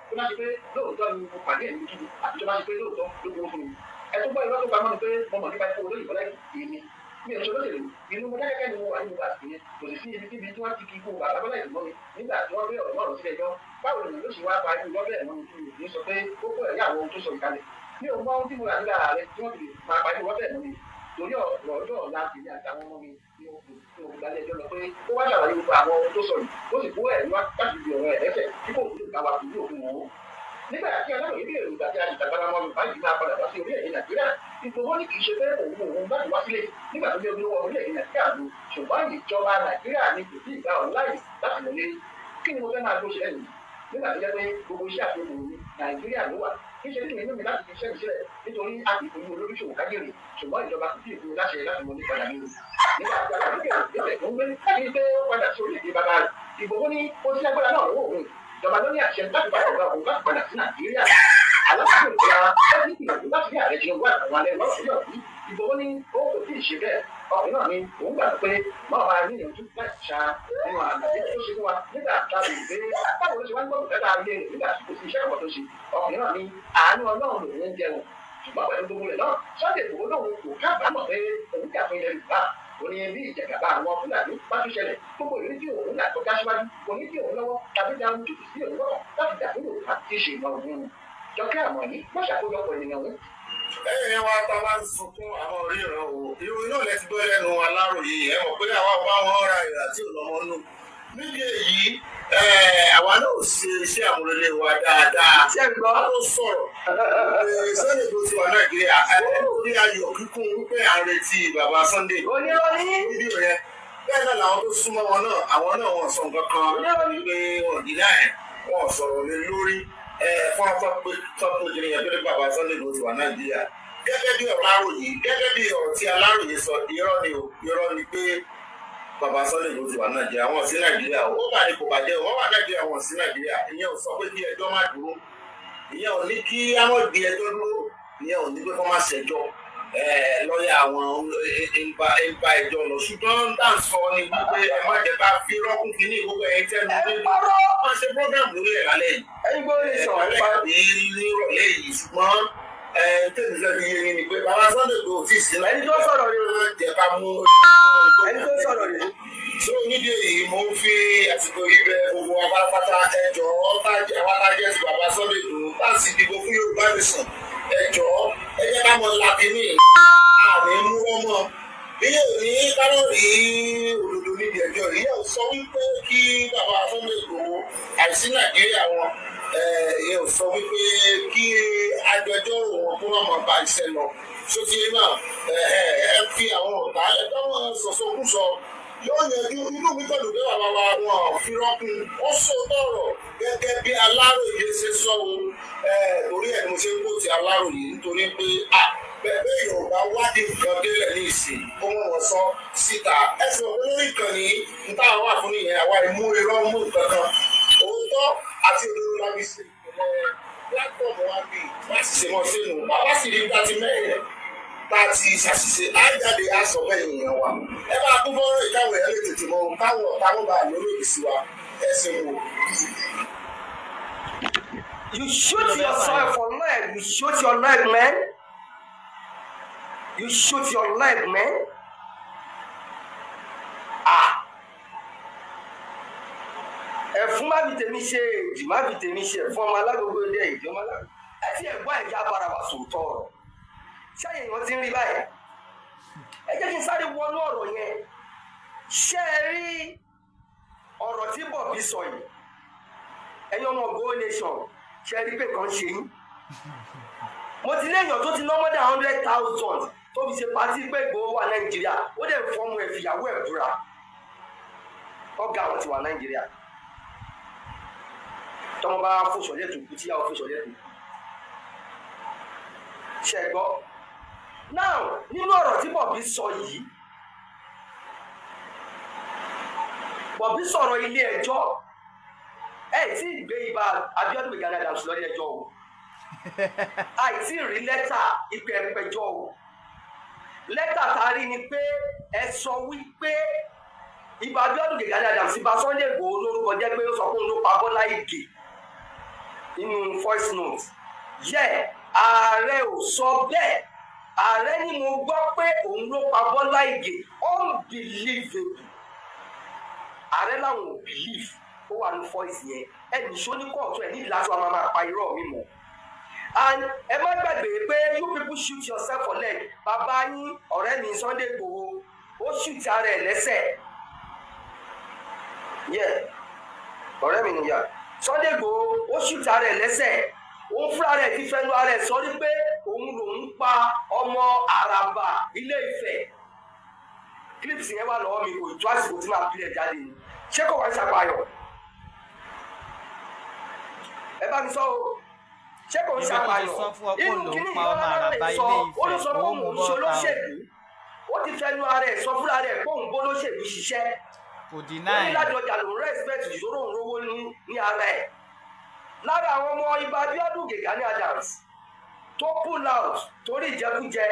Tó bá ṣe pé lóòótọ́ ni mo pàdé ẹ̀mí kíni àti tó bá ṣe pé lóòótọ́ ló gbowó fún mi. Ẹ tó gbọ́ irọ́ tó pamọ́ ni pé mo mọ̀ nípa ikú olóyè Bọ́lá Ìgbòho mi ò ṣe olóṣèlú inú mo dákẹ́kẹ́ ni mo wà nínú àti yẹn kò sì sí ibi kíbi tí wọ́n ti kí ikú bàbá Bọ́lá Ìgbòho mi nígbà tí wọ́n gbé ọ̀rọ̀ náà lọ sí ẹjọ́. Báwo ni ló ṣe wá pa irú lọ́bẹ̀ ẹ̀mọ́ mi tí mi ò ní sọ pé ó kó ẹ̀yà àwọn ohun tó sọ ìkàlẹ̀. Mi ò mọ ohun tí mo rà nígbà rẹ̀ tí wọ́n ti lè máa pa irú lọ́bẹ̀ ẹ̀mọ́ mi torí ọ̀rọ̀ ọjọ́ ọ̀la tèmi àtàwọn ọmọ mi ni tí mo fi dalẹ̀ ẹjọ́ lọ pé ó wá ṣàlàyé gbogbo àwọn ohun tó sọ yìí ó sì kó ẹ̀rí wá láti fi ọ̀rọ̀ ẹ̀ lẹ́sẹ̀ tí kò ní ìgbà wa fi yóò fún wọn. nígbà tí Aláròyé bí èrò ìgbà tí a lè dàgbára ọmọ Yorùbá yìí máa padà wá sí orílẹ̀-èdè Nàìjíríà Ìgbòho ní kì í ṣe pé òun láti wá sílé nígbà tó dé olówó orílẹ̀-èdè Nàìjíríà lò ṣùgbọ́n ìjọba Nàìjíríà ní kò sí ìgbà òun láì láti lọlé kí ni mo fẹ́ máa gbó ṣe lẹ́yìn nígbà tó jẹ́ pé gbogbo iṣẹ́ àfihàn mi Nàìjíríà ló wà kí ṣe ní inú mi láti fi iṣẹ́ mi sílẹ̀ nítorí àgbègbè olóríṣòwò kájèrè ṣùgbọ́n ìjọba kò tí ì fún láṣẹ láti mọ nípa ìlànà nígbà tí alábìkẹ́ ìgbésẹ̀ tó ń gbé láti pé ó padà sí orílẹ̀-èdè bàbá rẹ̀ Ìgbòho ní ó ti lágbára náà lọ́wọ́ òun ìjọba ló ní àṣẹ láti bá ọ̀gá òun láti padà sí Nàìjíríà alábìkẹ́ ìjọba ó ti gbìyànjú láti ní ààrẹ Tinubu àtàwọn alẹ́ lọ́sílẹ̀ òbí Ìgbòho ní ó kò tí ì ṣe bẹ́ẹ̀ ọkùnrin náà ni òun gbà pé máa máa ní ìyànjú láti ṣá nínú àgbàdo tó ṣe fún wa nígbà tá a lè gbé báwo ló ṣe wá ń gbọ́dọ̀ fẹ́ẹ́ láàrin rẹ̀ nígbà tí kò sí iṣẹ́ ọ̀pọ̀ tó ṣe ọkùnrin náà ni àánú Ọlọ́run lòun ń jẹun ṣùgbọ́n pẹ̀lú gbogbo rẹ̀ náà Sunday Igboho lòun kò kábàámọ̀ pé òun jà fún ilẹ̀ Yorùbá òní bí ìjẹgàba àwọn Fúlàní bá tún ṣẹlẹ̀ gbogbo ìrírí tí òun là tó dáṣíwájú òní tí òun lọ́wọ́ tàbí dáhùn jùlọ sí òun lọ́wọ́ láti jà fún Yorùbá tí í ṣe ìmọ̀ òun Jọkẹ́ Àmọ̀ní wọ́n ṣàkójọpọ̀ ènìyàn wọn. ẹ̀yin wa ta bá ń sunkún àwọn oríran o ìròyìn náà lẹ ti gbọ́ lẹ́nu Aláròyé ẹ mọ̀ pé àwa bá wọn ra ìrà tí ò lọ́mọ nù níbi èyí àwa náà ṣe iṣẹ́ àmúrelé wa dáadáa a tó sọ̀rọ̀ Sunday Igboho ti wà Nàìjíríà lórí ayọ̀ kíkún wípé à ń retí bàbá Sunday fídíò yẹn bẹ́ẹ̀ náà làwọn tó súnmọ́ wọn náà àwọn náà wọ́n sọ nǹkan kan wípé wọ́n dì náà wọ́n sọ̀rọ̀ lé lórí fún tọ́pọ̀ ìjìnlẹ̀ pé bàbá Sunday Igboho ti wà Nàìjíríà gẹ́gẹ́ bí ọ̀rọ̀ tí Aláròyé sọ irọ́ ni pé bàbá Sunday Igboho ti wà Nàìjíríà wọn sí Nàìjíríà ó bá ní kò bàjẹ́ wọn wà Nàìjíríà wọn sí Nàìjíríà ìyẹn ò sọ pé kí ẹjọ́ má dúró ìyẹn ò ní kí àwọn ìgbé ẹjọ́ dúró ìyẹn ò ní pé kó má ṣẹjọ́ lọ́ọ̀yà àwọn ń bá ẹjọ́ lọ ṣùgbọ́n tá à ń sọ ni wípé ẹ má jẹ́ ká fi rọ́kùn kínní ìwọ́pẹ́ ẹ̀yìn tẹ́nu pé wọ́n ṣe program lórí ẹ̀ lálẹ́ yìí ẹ̀yin gbọ́dọ̀ lè sọ̀rọ̀ nípa nírọ̀lẹ́ yìí ṣùgbọ́n tẹ̀lé lẹ́nu yé ni pé bàbá Sunday Igboho ti sí ẹni tó sọ̀rọ̀ rẹ̀ o jẹ́ ká mú ẹni tó sọ̀rọ̀ rẹ̀ o. tó nídìí èyí mo ń fi àsìkò yìí bẹ̀ gbogbo apátápátá ẹjọ́ àwọn alájẹ́ ti bàbá Sunday Igboho láti dìbò fún Yorùbá Nation ẹjọ́ ẹ jẹ́ ká mọ làkínní àmì mú ọmọ ìyẹn ò ní kálọ̀rì òdòdó níbi ẹjọ́ ìyẹn ò sọ wípé kí bàbá Sunday Igboho àìsí Nàìjíríà wọn ìyẹn ò sọ wípé kí agbẹjọ́rò wọn kó má máa bá iṣẹ́ lọ sóti náà ẹ fi àwọn ọ̀tá ẹgbẹ́ wọn sọ̀sọ̀kúsọ yóò yanjú inú mi pẹ̀lú pé bàbá wa wọn fi rọ́kùn ó sọ tọ̀rọ̀ gẹ́gẹ́ bí Aláròyé ṣe sọ o torí ẹ̀ ni mo ṣe ń kó ti Aláròyé nítorí pé bẹ́ẹ̀ Yorùbá wádìí nǹkan délẹ̀ ní ìsìn ó mọ̀ wọ́n sọ síta ẹ̀sìn olórí ìkànnì níta wà fún nìyẹn àwa ìmú irọ́ mú nǹkan kan òótọ́ àti òdodo la fi ṣe ìpínlẹ̀ pílátífọ̀mù wa bíi má sì ṣe mọ́ sínú bàbá sì rí láti mẹ́rin láti ṣàṣìṣe lájáde aṣọ bẹ́ẹ̀ èèyàn wa ẹ bá kún fọ́nrán ìkáwé ẹ̀ lè tètè mọ táwọn bá lórí òkè sí wa ẹ̀sìn wò. You shoot yourself for leg. You shoot your leg, man. You shoot your leg, man. Ẹ̀fún má fi tèmi ṣe èjì má fi tèmi ṣe ẹ̀fún ọmọ alágbogbo ilé ìjọba náà. Àti ẹ̀gbọ́n ẹ̀já bára wà sòótọ́ ọ̀rọ̀. Ṣé èèyàn ti ń rí báyìí? Ẹ jẹ́ kí n sáré wọnú ọ̀rọ̀ yẹn. Ṣé ẹ rí ọ̀rọ̀ tí Bọ̀bí sọ yìí? Ẹ̀yin ọmọ Igboho Nation ṣe rí pé kan ṣe yín. Mo ti léèyàn tó ti ná more than 100,000 tó fi ṣe pàtí pé Igboho wà Nàìjíríà ó dẹ̀ fọ́ọ̀mù ẹ̀ fìyàwó ẹ̀ búra. Ọ̀gá àwọn ti wà Nàìjíríà. Tọ́mọ bá fòṣọ̀lẹ̀ tó kú tíyàwó fòṣọ̀lẹ̀ tó kú. Ṣé gbọ́? Now nínú ọ̀rọ̀ tí Bọ̀bí sọ yìí Bọ̀bí sọ̀rọ̀ ilé ẹjọ́ tí ìgbé ibà Abíọ́dún Gani Adams lórí ẹjọ́ o àìtí rí lẹ́tà ìpè ẹ̀pẹ̀jọ́ o lẹ́tà tá a rí ni pé ẹ sọ wípé ibà Abíọ́dún Gani Adams bá Sunday Igboho lórúkọ jẹ́ pé ó sọ fún un ló pa Bọ́lá Ìgè nínú voice note ààrẹ ò sọ bẹ́ẹ̀ ààrẹ ni mo gbọ́ pé òun ló pa Bọ́lá Ìgè unbelievable ààrẹ làwọn ò believe ó wà ní voice yẹn ẹnì ṣó ní kóòtù ẹ níbi láti wà máa pa irọ́ mi mọ́ and ẹ má gbàgbé pé you people shoot yourself for leg bàbá yín ọ̀rẹ́ mi Sunday Igboho ó shoot ara ẹ̀ lẹ́sẹ̀ yẹ ọ̀rẹ́ mi nìyà Sunday Igboho ó ṣùtà rẹ̀ lẹ́sẹ̀ òun fúnra rẹ̀ ti fẹnu ara ẹ̀ sọ ní pé òun lòún pa ọmọ Àràbà Ilé Ifẹ̀ clips yẹn wà lọ́wọ́ mi kò tó àsìkò tí máa pilẹ̀ jáde ni ṣé kò wá ń ṣàpàyàn ẹ bá mi sọ o ṣé kò ń ṣàpàyàn inú kíní ìjọba náà sọ ó ló sọ pé òun ò ṣe olóṣèlú ó ti fẹnu ara ẹ̀ sọ fúnra rẹ̀ pé òun bó lóṣèlú ṣiṣẹ́ kò ó dínà ní ẹ̀. láti ọjà lòun respect ìṣòro òun rówó ní ara ẹ̀ lára àwọn ọmọ Ìbà Abíọ́dún Gani Adams tó pull out torí ìjẹkújẹ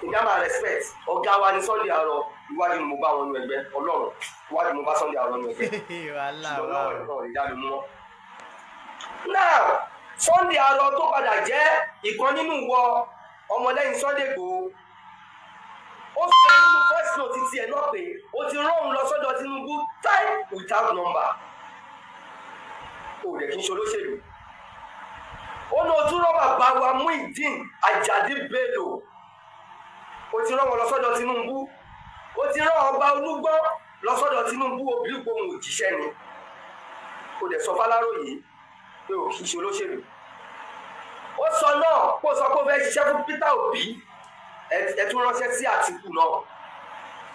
ìyá máa respect ọ̀gá wa ní Sunday Arọ iwájú ni mo bá wọn nu ẹgbẹ́ Ọlọ́run iwájú ni mo bá Sunday Arọ nu ẹgbẹ́ wàhálà ṣùgbọ́n wà lọ́wọ́ ìkan ò lè dá mi mú wọn. now Sunday Arọ tó padà jẹ́ ìkan nínú ìwọ ọmọlẹ́yìn Sunday Igboho ó sọ nínú first note ti ẹ̀ náà pé ó ti rán òun lọ sọ́dọ̀ Tinubu time without number ó dẹ̀ kí n ṣe olóṣèlú ó ní ojú rọ́bà bá wa Muideen Ajadi Bello ó ti rán wọn lọ sọ́dọ̀ Tinubu ó ti rán ọba Olúgbọ́n lọ sọ́dọ̀ Tinubu obìnrin gbòhùn òjíṣẹ́ ni ó dẹ̀ sọ f'Aláròyé pé ò kí n ṣe olóṣèlú ó sọ náà kó sọ pé ó fẹ́ ṣiṣẹ́ fún Peter Obi ẹ tún ránṣẹ́ sí Àtìkù náà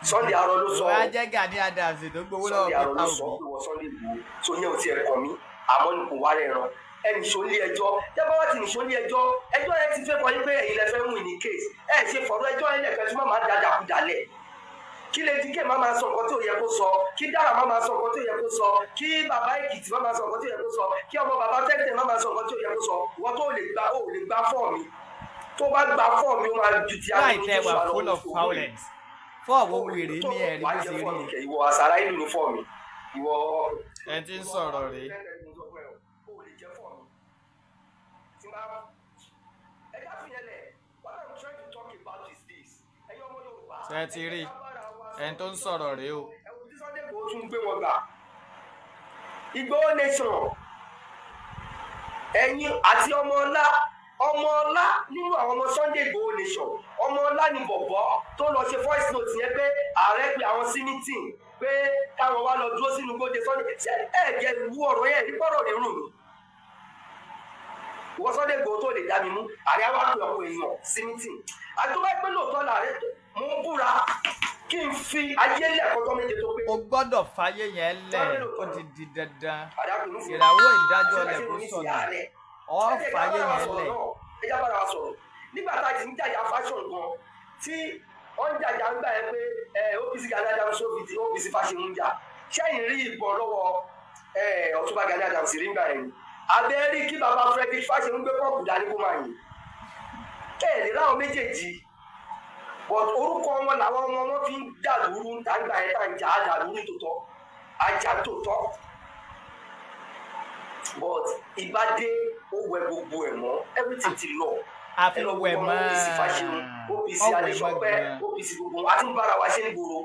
Sunday Arọ ló sọ wọ́n á jẹ́ Gani Adams tó gbowó lọ́wọ́ Sunday Arọ ló Peter sọ Obi. pé wọ́n Sunday Igboho tó yẹ ò tiẹ̀ kàn mí àmọ́ ní kò wá rẹ̀ ràn ẹnì sọ́lé ẹjọ́ yẹ́bá wá ti ní sọ́lé ẹjọ́ ẹjọ́ yẹn ti fẹ́ kọ́ yín pé ẹ̀yin lẹ fẹ́ mú ìní case ẹ̀ ṣe fọ̀rọ̀ ẹjọ́ yẹn lẹ̀kẹ́ tí má máa dáadáa kú dalẹ̀ kí lè dígé má máa sọ nǹkan tí ò yẹ kó sọ kí dára má máa sọ nǹkan tí ò yẹ kó sọ kí bàbá Èkìtì má máa sọ nǹkan tí ò yẹ kó sọ kí ọmọ bàbá Tẹ́tẹ́ má máa sọ nǹkan tí ò yẹ kó sọ wọ́n tó lè gba fọ́ọ̀mù tó bá gba fọ́ọ̀mù ó máa ju ti láì tẹ́ wà full of violence fọ́ọ̀wọ́ wèrè ní ẹ̀rí bó ṣe rí. ìwọ àṣàrà ìlú ní fọ́ọ̀mù ìwọ. ẹ ti ń sọ̀rọ̀ rèé. ṣe ti rí ẹni tó ń sọ̀rọ̀ rèé o. Igboho nation ẹ̀yin àti ọmọ ọlá nínú àwọn ọmọ Sunday Igboho nation ọmọ ọlá ni bọ̀bọ̀ tó lọ ṣe voice note yẹn pé ààrẹ pe àwọn sí meeting pé káwọn wá lọ dúró sínú gbòde Sunday ṣé ẹ̀jẹ̀ wú ọ̀rọ̀ yẹn ní bọ́rọ̀ ní rùn mí ìwọ Sunday Igboho tó lè dá mi mú ààrẹ wá pe ọ̀pọ̀ èèyàn sí meeting àti tó bá pẹ́ lóòótọ́ làárẹ̀ mo ń búra kí n fi ayé lẹ́ẹ̀kọ́jọ́ méje tó pé. o gbọ́dọ̀ fàyè yẹn lẹ̀ ó ti di dandan ìràwọ̀ ìdájọ́ lẹ̀ kó sọ̀nà ọ̀ fàyè yẹn lẹ̀. ẹ já bára wa sọ̀rọ̀ nígbà tá a ti ń jàjà fashion gan tí wọ́n ń jàjà ń gbà yẹn pé OPC Gani Adams sófìtì OPC fashion ń jà sẹ́yìn rí ìbọn lọ́wọ́ Ọ̀túnba Gani Adams rí ń gbà yẹn abẹ́ rí kí baba Frederick fashion ń gbé pọ́ọ̀pù dání kó máa yìn kẹ́ẹ̀lé láwọn méjèèjì but orúkọ wọn làwọn ọmọ wọn fi ń dàlúrú ń tàgbà ẹ̀ tá ń jà á dàlúrú tòótọ́ ajá tòótọ́ but ìbádé ó wẹ gbogbo ẹ̀ mọ́ everything ti lọ àfi wẹ̀ mọ́ OPC fashion OPC Adéṣọpẹ́ OPC gbogbo àti ń bára wa ṣe nígboro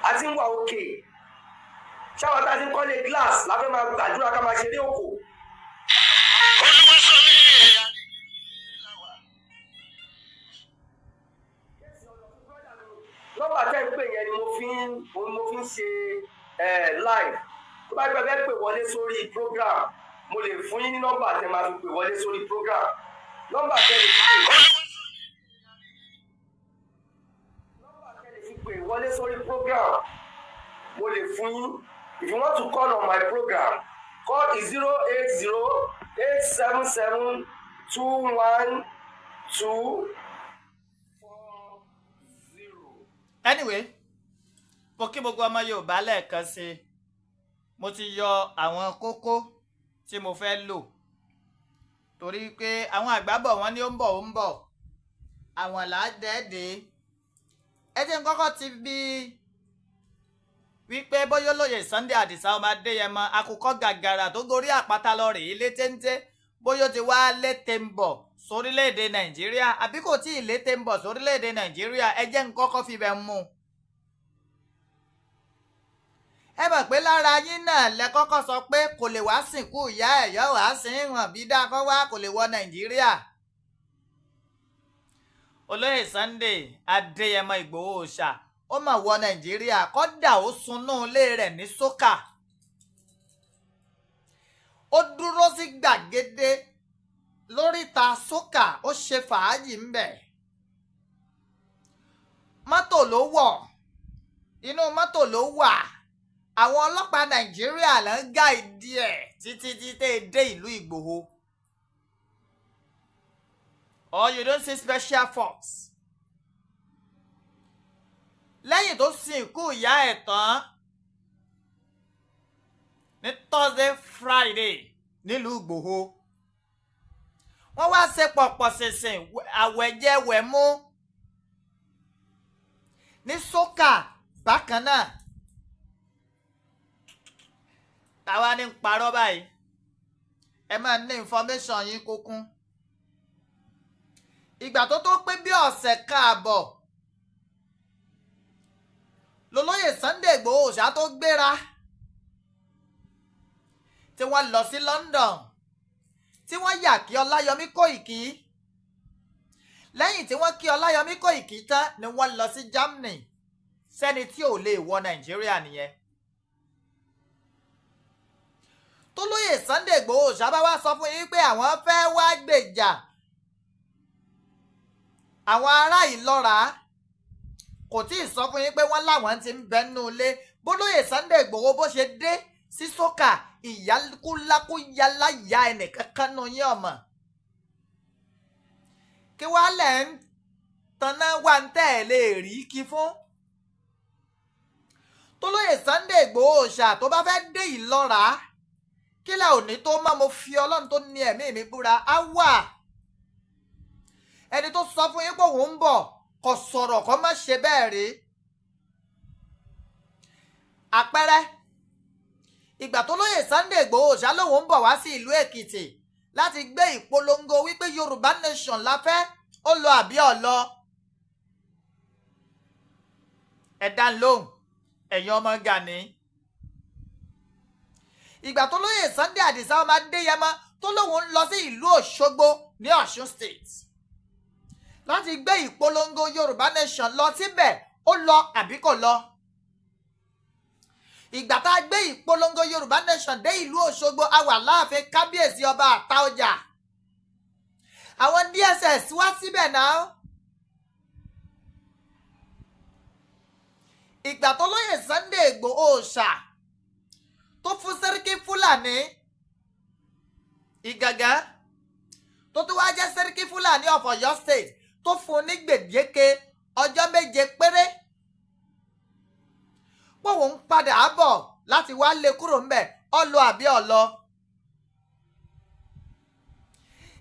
àti ń wà òkè ṣáwọn tá a ti ń kọ́lé glass láfẹ́ máa gbàdúrà ká máa ṣe dé òkò. nọ́mbà tẹ́ ń pè yẹn ni mo fi ń ṣe live tó bá gbẹ fẹ́ pè wọlé sórí program mo lè fún yín ní nọ́mbà tẹ́ máa fi pè wọlé sórí program nọ́mbà tẹ́ lè fi pè wọlé sórí program mo lè fún yín if you want to call on my program call 08087721240. anyway mo kí gbogbo ọmọ Yorùbá lẹ́ẹ̀kan sí i mo ti yọ àwọn kókó tí mo fẹ́ lò torí pé àwọn àgbàbọ̀ wọn ní ó ń bọ̀ àwọn làádẹ́ẹ̀dẹ́ ẹ jẹ́ n kọ́kọ́ ti bí wípé bóyá olóyè Sunday Adisa ọmọ Adéyẹmọ àkùkọ gàgàrà tó gorí àpáta lọ rèé létéńté bóyá ó ti wá lété ń bọ̀ sórílẹ̀-èdè Nàìjíríà àbí kò tí ì lété ń bọ̀ sórílẹ̀-èdè Nàìjíríà ẹ jẹ́ n kọ́kọ́ fi bẹ̀ mú ẹ mọ̀ pé lára yín náà lẹ kọ́kọ́ sọ pé kò lè wá sìnkú ìyá ẹ̀ yọ wá sí ìwọ̀n bí dákọ́ wá kò lè wọ Nàìjíríà. olóyè Sunday Adéyẹmọ Ìgbòho Òòṣà ó mà wọ Nàìjíríà kódà ó sunú ilé rẹ̀ ní sókà ó dúró sí gbàgede lóríta sókà ó ṣe fàájì ńbẹ̀ mọ́tò ló wọ̀ inú mọ́tò ló wà àwọn ọlọ́pàá Nàìjíríà ló ń gáìdì ẹ̀ títí dé ìlú Ìgbòho. Or you don't see special force. Lẹ́yìn tó sìnkú ìyá ẹ̀ tán ní Thursday Friday nílùú Ìgbòho wọ́n wá ṣe pọ̀pọ̀ ṣìnṣìn àwẹ̀jẹwẹ̀mú ní sókà bákan náà. Táwa ní ń parọ́ báyìí ẹ máa ní information yín kúnkún. Ìgbà tó pé bí ọ̀sẹ̀ kan àbọ̀ lolóyè Sunday Igboho ṣá tó gbéra tí wọ́n lọ sí London tí wọ́n yà kí Ọláyọmí Kóìkí lẹ́yìn tí wọ́n kí Ọláyọmí Kóìkí tán ni wọ́n lọ sí Germany sẹ́ni tí ò lè wọ Nàìjíríà nìyẹn. Tolóyè Sunday Igboho ṣá bá wá sọ fún yín pé àwọn fẹ́ wá gbèjà àwọn ará Ìlọ́ra kò tí ì sọ fún yín pé wọ́n láwọn ti ń bẹnu ilé bólóyè Sunday Igboho bó ṣe dé sí sókà ìyákúlákúyálá ìyá ẹnìkankan nu yín ọmọ kí wàá lẹ̀ ń tanná wá ń tẹ̀ lè rí kí fún. Tolóyè Sunday Igboho ṣá tó bá fẹ́ dé Ìlọ́ra kílẹ̀ òní tó má mo fi Ọlọ́run tó ní ẹ̀mí mi búra á wà. Ẹni tó sọ fún yín pé òun ń bọ̀ kò sọ̀rọ̀ kó má ṣe bẹ́ẹ̀ rí. Àpẹẹrẹ ìgbà Tolóyè Sunday Igboho ṣá lòun ń bọ̀ wá sí ìlú Èkìtì láti gbé ìpolongo wípé Yorùbá nation la fẹ́ ó lọ àbí ọ̀lọ́. Ẹ dá lóhùn ẹ̀yin ọmọ Gani. Ìgbà Tolóyè Sunday Àdìsá ọmọ Adéyẹmọ tó lòun ń lọ sí ìlú Òṣogbo ní Ọ̀ṣun State láti gbé ìpolongo Yorùbá nation lọ síbẹ̀ ó lọ àbí kò lọ. Ìgbà tá a gbé ìpolongo Yorùbá nation dé ìlú Òṣogbo a wà láàfin kábíyèsí ọba Àtaọjà àwọn DSS wá síbẹ̀ náà. Ìgbà Tolóyè Sunday Igboho ṣá tó fún Sẹ́ríkì Fúlàní Ìgàngá tó tún wá jẹ́ Sẹ́ríkì Fúlàní of Ọ̀yọ́ State tó fún ní gbèdéke ọjọ́ 7 péré pòun ń padà bọ̀ láti wá lé kúrò ńbẹ̀ ọlọ àbí ọlọ.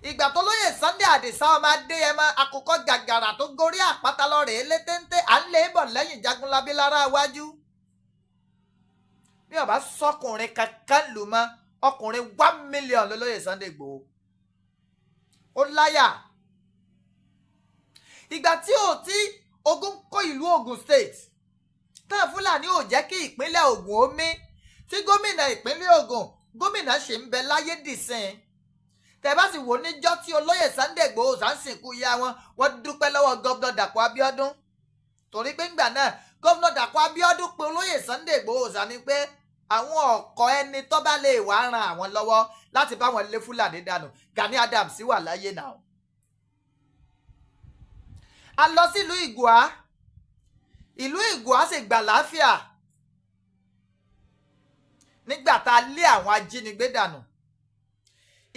Ìgbà Tolóyè Sunday Àdìsá ọmọ Adéyẹmọ àkùkọ gàgàrà tó gorí àpáta lọ́rẹ̀ẹ́ létéńté à ń lé bọ̀ lẹ́yìn Jagunlabi lára iwájú. Bí ọba sọkùnrin kankan lù mọ́ ọkùnrin 1 million lólóyè Sunday Igboho ó láyà. Ìgbà tí ogun kó ìlú Ògùn State tán Fúlàní ò jẹ́ kí ìpínlẹ̀ Ògùn ó mí tí gómìnà ìpínlẹ̀ Ògùn gómìnà ṣì ń bẹ láyé dìsìn. Tẹ́ bá sì wò níjọ́ tí olóyè Sunday Igboho sàǹsìnkú ya wọ́n dúpẹ́ lọ́wọ́ gọ́vnà Dàpọ̀ Abíọ́dún torí pé ńgbà náà gọ́vnà Dàpọ̀ Abíọ́dún pé olóyè Sunday Igboho sàní pé àwọn ọ̀kọ́ ẹni tó bá lè wá ran àwọn lọ́wọ́ láti bá wọn lé Fúlàní dànù. Gani Adams sì wà láyé náà. A lọ sílùú Ìgbòho ìlú Ìgbòho sì gbà láàfíà nígbà tá a lé àwọn ajínigbé dànù.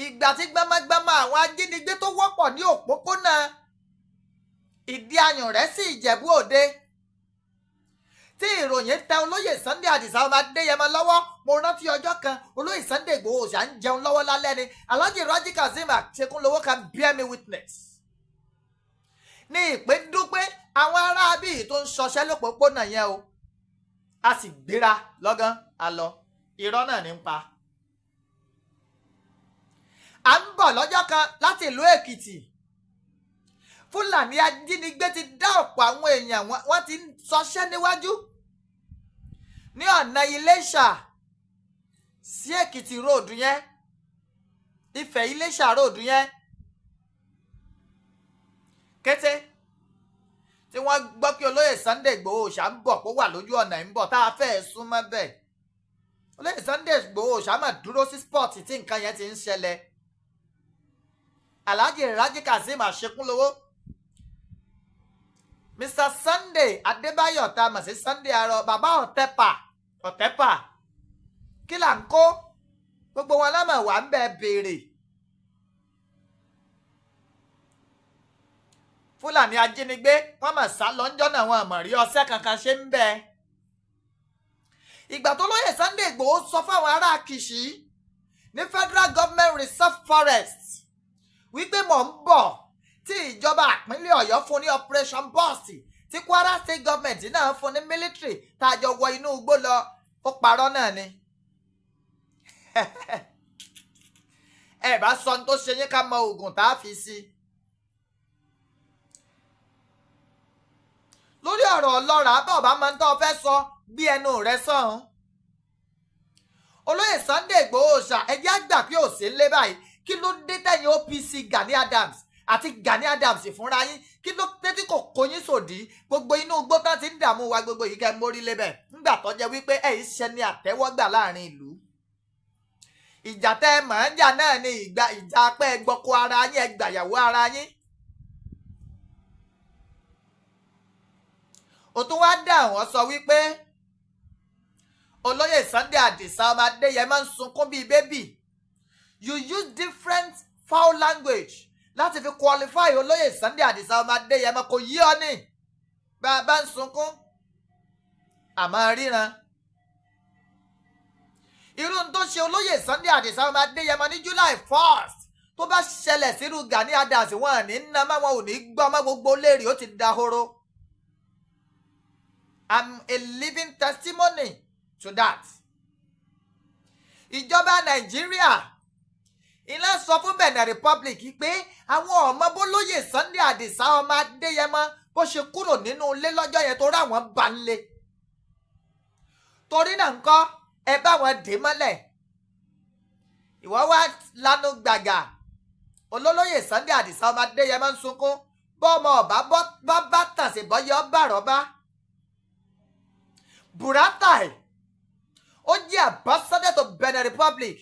Ìgbà tí gbámágbámá àwọn ajínigbé tó wọ́pọ̀ ní òpópónà Ìdí Ayùn rẹ̀ sí Ìjẹ̀bú Òde tí ìròyìn tẹ olóyè Sunday Àdìsá ọmọ Adéyẹmọ lọ́wọ́. Mo rántí ọjọ́ kan olóyè Sunday Igboho ṣá ń jẹun lọ́wọ́ lálẹ́ ni Alhaji Raji Kazeem Ṣekúnlówó can bear me witness. Ní ìpín dúpẹ́ àwọn ará bíi tó ń ṣọṣẹ́ lópòpónà yẹn o a sì gbéra lọ́gán a lọ irọ́ náà ní ń pa. À ń bọ̀ lọ́jọ́ kan láti ìlú Èkìtì Fúlàní ajínigbé ti dá ọ̀pọ̀ àwọn èèyàn wọ́n ti ń ṣọṣẹ́ níwájú ní ọ̀nà Iléṣà sí Èkìtì róòdù yẹn Ifẹ̀ Iléṣà róòdù yẹn kété tí wọ́n gbọ́ pé olóyè Sunday Igboho ṣá ń bọ̀ kó wà lójú ọ̀nà ń bọ̀ tá a fẹ́ súnmọ́ bẹ́ẹ̀ olóyè Sunday Igboho ṣá mà dúró sí spọ́ọ̀tì tí nǹkan yẹn ti ń ṣẹlẹ̀ Alhaji Raji Kazeem Aṣekúnlówó Mr. Sunday Adébáyọ̀ tá a mọ̀ sí Sunday Arọ bàbá ọ̀tẹ́pà kí là ń kó gbogbo wọn lámọ̀ wà ń bẹ béèrè Fúlàní ajínigbé wọ́n mọ̀ sá lọ́njọ́ náà wọn mọ̀ rí ọṣẹ́ kankan ṣe ń bẹ ìgbà tó lóyè Sunday Igboho sọ fáwọn ará Kìṣí ní Federal Government Reserve Forest wípé mò ń bọ̀ tí ìjọba ìpínlẹ̀ Ọ̀yọ́ fún ní Operation Burst tí Kwara State Government náà fún ní military tá a jọ wọ inú igbó lọ ó parọ́ náà ni ẹ bá sọ ní tó ṣe yín ká mọ oògùn tá a fi sí lórí ọ̀rọ̀ ọlọ́ràá bá ọba máa ń tọ́ fẹ́ sọ bí ẹnu rẹ sọ̀hún olóyè Sunday Igboho ṣá ẹjẹ́ àgbà pé ò sí ń lé báyìí kí ló dé tẹ̀yìn OPC Gani Adams àti Gani Adams fúnra yín kí ló dé tí kò kóyín sòdí gbogbo inú igbó tán ti ń dààmú wa gbogbo yìí kẹ́ mórí lébẹ̀ ńgbà tó jẹ́ wípé ẹ̀yìn ṣe ni àtẹ́wọ́gbà láàrin ìlú ìjà tẹ́ ẹ mọ̀ ń jà náà ni ìjà pẹ́ gbọ́kọ ara yín ẹ gbàyàwó ara yín ó tún wá dá àwọn sọ wípé olóyè Sunday Adisa ọmọ Adéyẹmọ ń sunkún bíi bébì you use different foul language láti fi qualify olóyè Sunday Adisa ọmọ Adéyẹmọ kò yí ọ ní bàbá ń sunkún àmọ́ ríran irú tó ṣe olóyè Sunday Adisa ọmọ Adéyẹmọ ní July 1st tó bá ṣẹlẹ̀ sírú Gani Adams wọn ní ná má wọn ò ní gbọ́ ọmọ gbogbo léèrè ó ti dahoro I'm a living testimony to that. Ìjọba Nàìjíríà ilé sọ fún Benin Republic pé àwọn ọmọ bólóyè Sunday Adisa ọmọ Adéyẹmọ bó ṣe kúrò nínú ilé lọ́jọ́ yẹn tó ráwọn bá ń lé torí náà ńkọ́ ẹ bá wọn dé mọ́lẹ̀ ìwọ wá lanu gbàgà olólóyè Sunday Adisa ọmọ Adéyẹmọ ń sunkún bọ́ọ̀mọ ọ̀bá bá tàn sí bọ́yọ́ bàrọ́bá Buratai ó jẹ́ ambassador to Benin Republic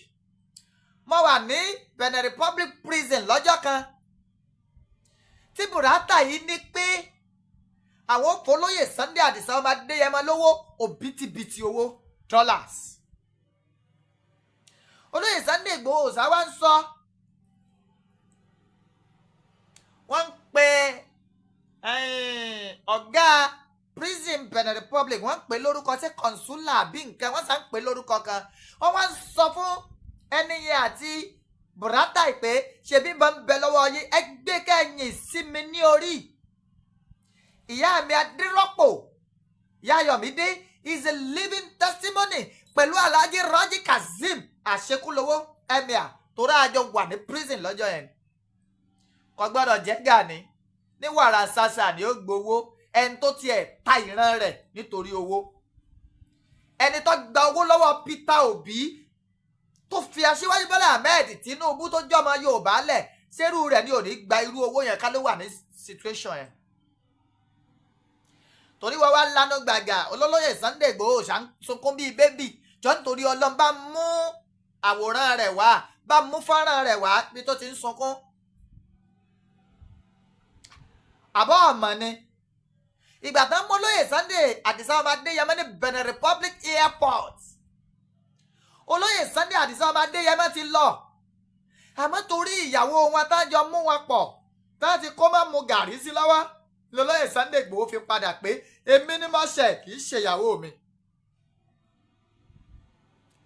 mo wà ní Benin Republic prison lọ́jọ́ kan tí Buratai yìí ní pé àwọn olóyè Sunday Adisa ọmọ Adéyẹmọ lówó òbítíbitì owó dollars olóyè Sunday Igboho sáwá ń sọ wọ́n ń pe ọ̀gá prison Benin Republic wọ́n ń pè lórúkọ tí consular àbí nǹkan wọ́n sá ń pè lórúkọ kan wọ́n wá ń sọ fún ẹni yẹn àti Buratai pé ṣebí bá ń bẹ lọ́wọ́ yín ẹ gbé kẹ́yìn sí mi ní orí ìyá mi Adérọ́pò ìyá Ayọ̀mídé is a living testimony pẹ̀lú Alhaji Raji Kazeem Aṣekúnlówó emir tó rájọ wà ní prison lọ́jọ́ yẹn kò gbọ́dọ̀ jẹ́ Gani ní wàrà ṣàṣà ni ó gbowó ẹni tó tiẹ̀ ta ìran rẹ̀ nítorí owó ẹni tó gba owó lọ́wọ́ Peter Obi tó fi Aṣíwájú Bọ́lá Ahmed Tinubu tó jọmọ Yorùbá lẹ̀ ṣerú rẹ̀ ni ò ní gba irú owó yẹn ká ló wà ní situation yẹn torí wọ́n wá lánà gbàgà olólóyè Sunday Igboho ṣàǹsunkún bíi bébì jọ nítorí Ọlọ́run bá mú àwòrán rẹ̀ wá bá mú fọ́nrán rẹ̀ wá bí tó ti ń sunkún àbọ̀ ọ̀mọ̀ ni ìgbà tán mú olóyè Sunday Adisa ọmọ Adéyẹmọ ní Benin Republic airport olóyè Sunday Adisa ọmọ Adéyẹmọ ti lọ àmọ́ torí ìyàwó wọn tá jọ mú wọn pọ̀ tá ti kó má mu gàrí sí lọ́wọ́ lolóyè Sunday Igboho fi padà pé èmi ni mo ṣe kì í ṣe ìyàwó mi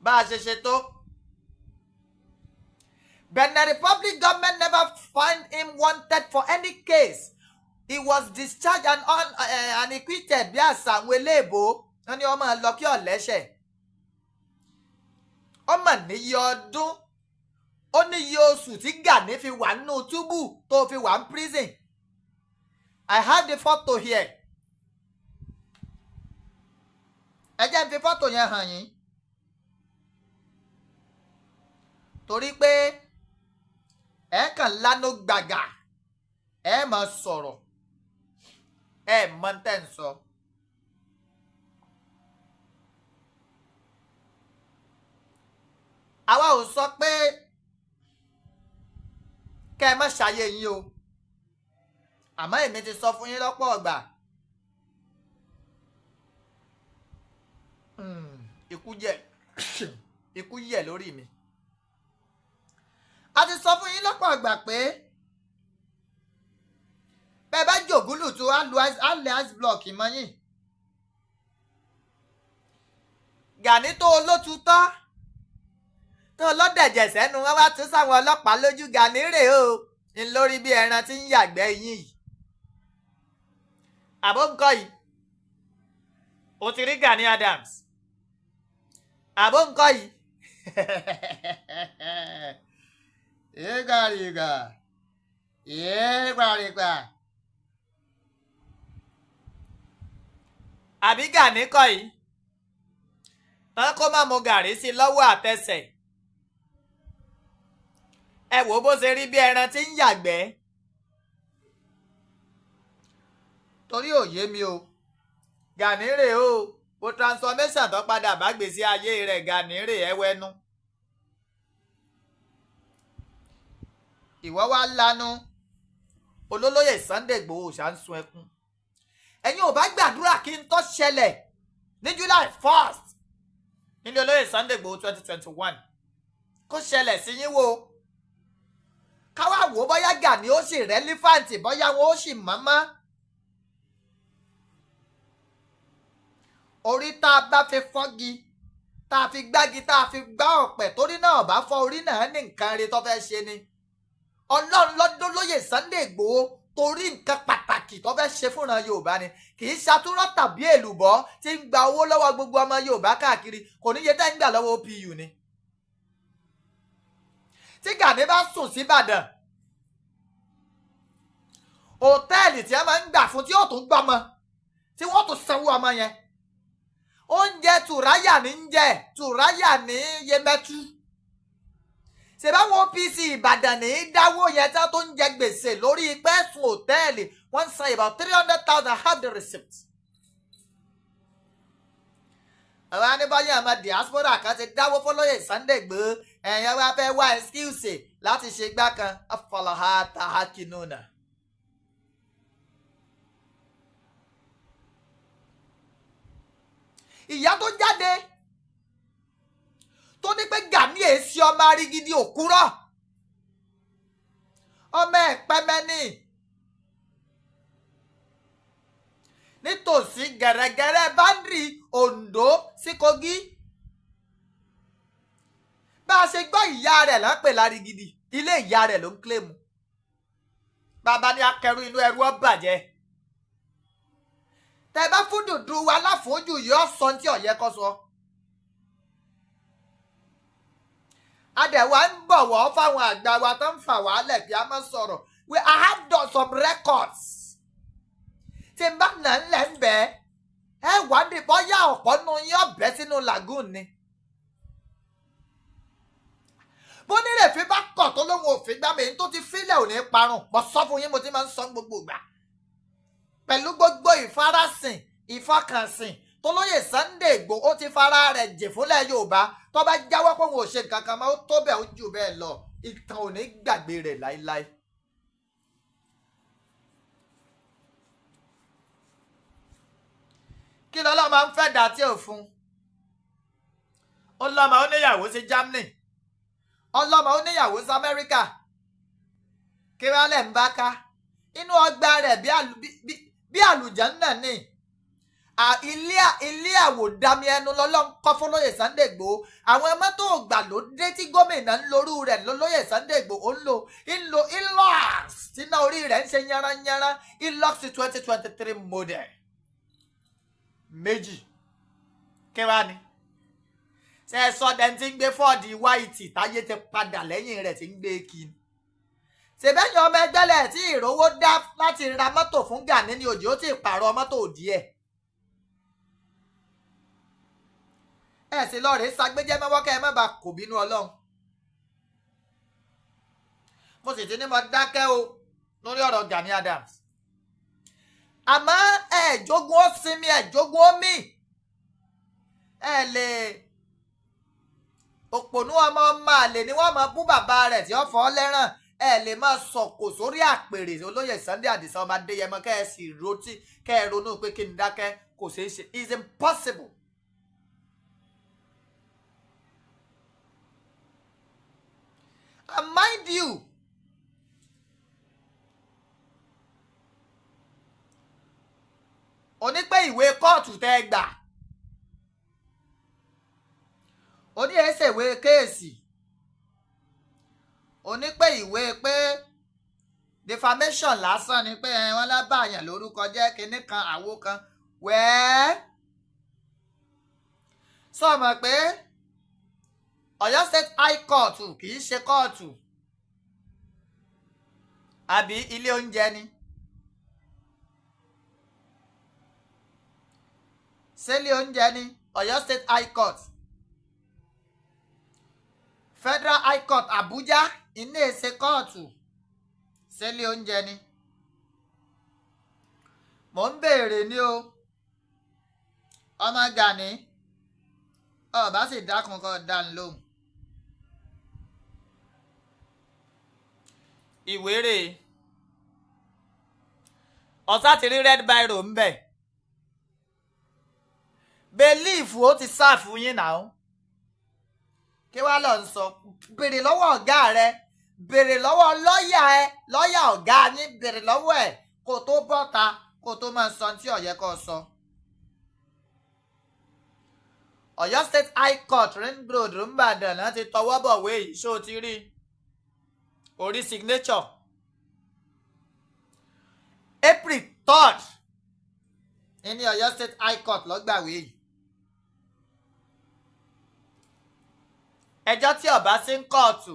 bá a ṣe ṣe tó Benin Republic government never find him wanted for any case. He was discharged and acquitted bí àṣà àwọn eléèbó wọn ni ọmọ lọ kí ọ̀lẹ́ṣẹ̀ ọmọ níyì ọdún ó níyì oṣù tí Gani fi wà nínú túbú tó fi wà ní prison I have the photo here ẹ jẹ́ n fi photo yẹn hàn yín torí pé ẹ kàn lánàá gbàgà ẹ máa sọ̀rọ̀ ẹ mọ tẹ́ ń sọ. àwa ò sọ pé kẹ́ ẹ má ṣàyè yín o àmọ́ èmi ti sọ fún yín lọ́pọ̀ ọgbà ikú yẹ lórí mi. a ti sọ fún yín lọ́pọ̀ ọgbà pé bẹ́ẹ̀ bá jògúlù tó á lẹ ice block mọ́ yín. Gani tó olótùtọ́ tó lọ́dẹ̀jẹ̀ sẹ́nu wọn wá tún sáwọn ọlọ́pàá lójú. Gani rèé o ń lórí bí ẹran tí ń yàgbẹ́ yín yìí. àbó nǹkan yìí o ti rí Gani Adams. àbó nǹkan yìí ìgbàrígbà àbí Gani kọ́ yìí tán kó má mu gàrí sí lọ́wọ́ àtẹsẹ̀. ẹ wò bó ṣe rí bí ẹran tí ń yàgbẹ́. torí òye mi o Gani rèé o wo transformation tó padà bá gbèsè ayé rẹ̀. Gani rèé ẹwẹ́nu. ìwọ wá lanu olólóyè Sunday Igboho ṣá ń sun ẹkún. ẹ̀yin ò bá gbàdúrà kí n tó ṣẹlẹ̀ ní July 1st nílé olóyè Sunday Igboho 2021 kó ṣẹlẹ̀ sí yín wo. káwá wò bóyá Gani ó sì rẹ́lífàǹtì bóyá wọn ó sì mọ́mọ́. orí tá a bá fi fọ́gi tá a fi gbági tá a fi gbá ọ̀pẹ̀ torí náà bá fọ́ orí náà ní nǹkan rẹ̀ tó fẹ́ ṣe ni. Ọlọ́run lọ́dún lóyè Sunday Igboho torí nǹkan pàtàkì tó fẹ́ ṣe fúnra Yorùbá ni. kì í ṣàtúrọ̀ tàbí èlùbọ́ tí ń gba owó lọ́wọ́ gbogbo ọmọ Yorùbá káàkiri kò ní yẹ tá ń gbà lọ́wọ́ OPU ni. tí Gani bá sùn sí Ìbàdàn hòtẹ́ẹ̀lì tí a máa ń gbà fún tí yóò tún gbọ́mọ tí wọ́n tún sanwó ọmọ yẹn. oúnjẹ tùráyà ní ń jẹ tùráyà ní Yemẹtu. ṣèbáwọn OPC Ìbàdàn ní í dáwó yẹn tí wọ́n tó ń jẹ gbèsè lórí pẹ́sùn hòtẹ́ẹ̀lì wọ́n ń san about 300,000 have the receipt. àwọn aníbáyé àmọ́ diaspora kan ti dáwó fọlọ́yè Sunday Igboho ẹ̀yàn wá fẹ́ wá excuse láti ṣe gbá kan afọlọ́ha tahakinuna. ìyá tó jáde tó ní pé Gani èsì ọmọ arigidi òkúrọ̀ ọmọ ẹ̀pẹ́mẹ́ni nítòsí gẹ̀rẹ́gẹ̀rẹ́ báńdìrì Ondo sí Kogi. bá a ṣe gbọ́ ìyá rẹ̀ là ń pè lárigidi ilé ìyá rẹ̀ ló ń kílèmù. bàbá ní akẹrù inú ẹrú ọ bàjẹ́. tẹ bá fún dùdú wa láfojú yóò sọ tí ọ̀yẹ́ kọ́ sọ. adẹ̀wà ń bọ̀wọ̀ fáwọn àgbà wa tó ń fà wàhálẹ̀ kí a máa sọ̀rọ̀. I have done some records. tí n bá nà ń lẹ̀ ń bẹ́ ẹ wà ní bọ́yá ọ̀pọ̀ nu yín ọ̀bẹ sínú lagoon ni. bó nílẹ̀ fi bá kọ̀ tó lóun òfin gbá mi tó ti fílẹ̀ ò ní parun mo sọ fún yín mo ti máa ń sọ gbogbo ìgbà. pẹ̀lú gbogbo ìfarasìn ìfọkànsìn tó lóyè Sunday Igboho ó ti fara rẹ̀ jè fúnlẹ̀ Yorùbá tó bá jáwọ́ pé òun ò ṣe nǹkan kan máa ó tó bẹ́ẹ̀ ó jù bẹ́ẹ̀ lọ ìtàn ò ní gbàgbé rẹ̀ láíláí. kí lọ́lọ́ máa ń fẹ́ dà tí ò fún ọlọ́mọ oníyàwó sí Germany ọlọ́mọ oníyàwó sí Amẹ́ríkà kí wọ́n lẹ̀ ń bá ká inú ọgbà rẹ̀ bí àlùjànnà ni ilé àwòdàmì ẹnu lọ́lọ́ ń kọ́ fún lóyè Sunday Igboho. àwọn mọ́tò ògbà ló dé tí gómìnà ń lorú rẹ̀ lóyè Sunday Igboho ń lo Hilux tíná orí rẹ̀ ń ṣe yánranyánra Hilux 2023 model méjì kí wá ni ṣe é sọ dẹ́n tí ń gbé Ford white táyé ti padà lẹ́yìn rẹ̀ tí ń gbé kí ni. ṣèbẹ́yìn ọmọ ẹgbẹ́lẹ̀ tí ìrówó dá láti ra mọ́tò fún Gani ní òjì ó ti pààrọ̀ mọ́tò díẹ̀. ẹ sì lọ rèé sagbéjẹ́ mọ́wọ́ kẹ́ ẹ má bàa kò bínú Ọlọ́run. mo sì ti ní mo dákẹ́ o lórí ọ̀rọ̀ Gani Adams. àmọ́ ẹ jogún ó sinmi ẹ jogún ó mì ẹ lè òpònú ọmọ àlè ni wọ́n máa bú bàbá rẹ̀ tí ó fọ́ lẹ́ràn ẹ lè máa sọ̀kò sórí àpèrè olóyè Sunday Adisa ọmọ Adéyẹmọ kẹ́ ẹ sì rotí kẹ́ ẹ ronú pé kí n dákẹ́ kò ṣeé ṣe it's impossible. And mind you, oní pé ìwé kóòtù tẹ́ ẹ gbà oní ẹsẹ̀ ìwé kéèsì oní pé ìwé pé defamation lásán ni pé wọ́n lábàyàn lórúkọ jẹ́ kinní kan àwo kan wẹ́ẹ́ sọ mọ̀ pé Ọ̀yọ́ State High Court kì í ṣe kóòtù àbí ilé oúnjẹ ni sílé oúnjẹ ni Ọ̀yọ́ State High Court Federal High Court Abuja iná èsè kóòtù sílé oúnjẹ ni mò ń béèrè ní o ọmọ Gani ọba sì dákun kọ dání lóhùn. ìwéré ọ̀sá ti rí red biro ń bẹ̀ belief ó ti sáàfù yín náà kí wàá lọ sọ béèrè lọ́wọ́ ọ̀gá rẹ béèrè lọ́wọ́ lọ́ọ̀yà ọ̀gá yín béèrè lọ́wọ́ ẹ̀ kó tó bọ́ta kó tó máa sọ tí ó yẹ kó sọ. Ọ̀yọ́ State High Court Ring Road Ìbàdàn náà ti tọwọ́ bọ̀wé yìí ṣó ti rí orí signature April 3rd ní Ọ̀yọ́ State High Court lọ́gbàwé yìí. ẹjọ́ tí ọba sí ń kóòtù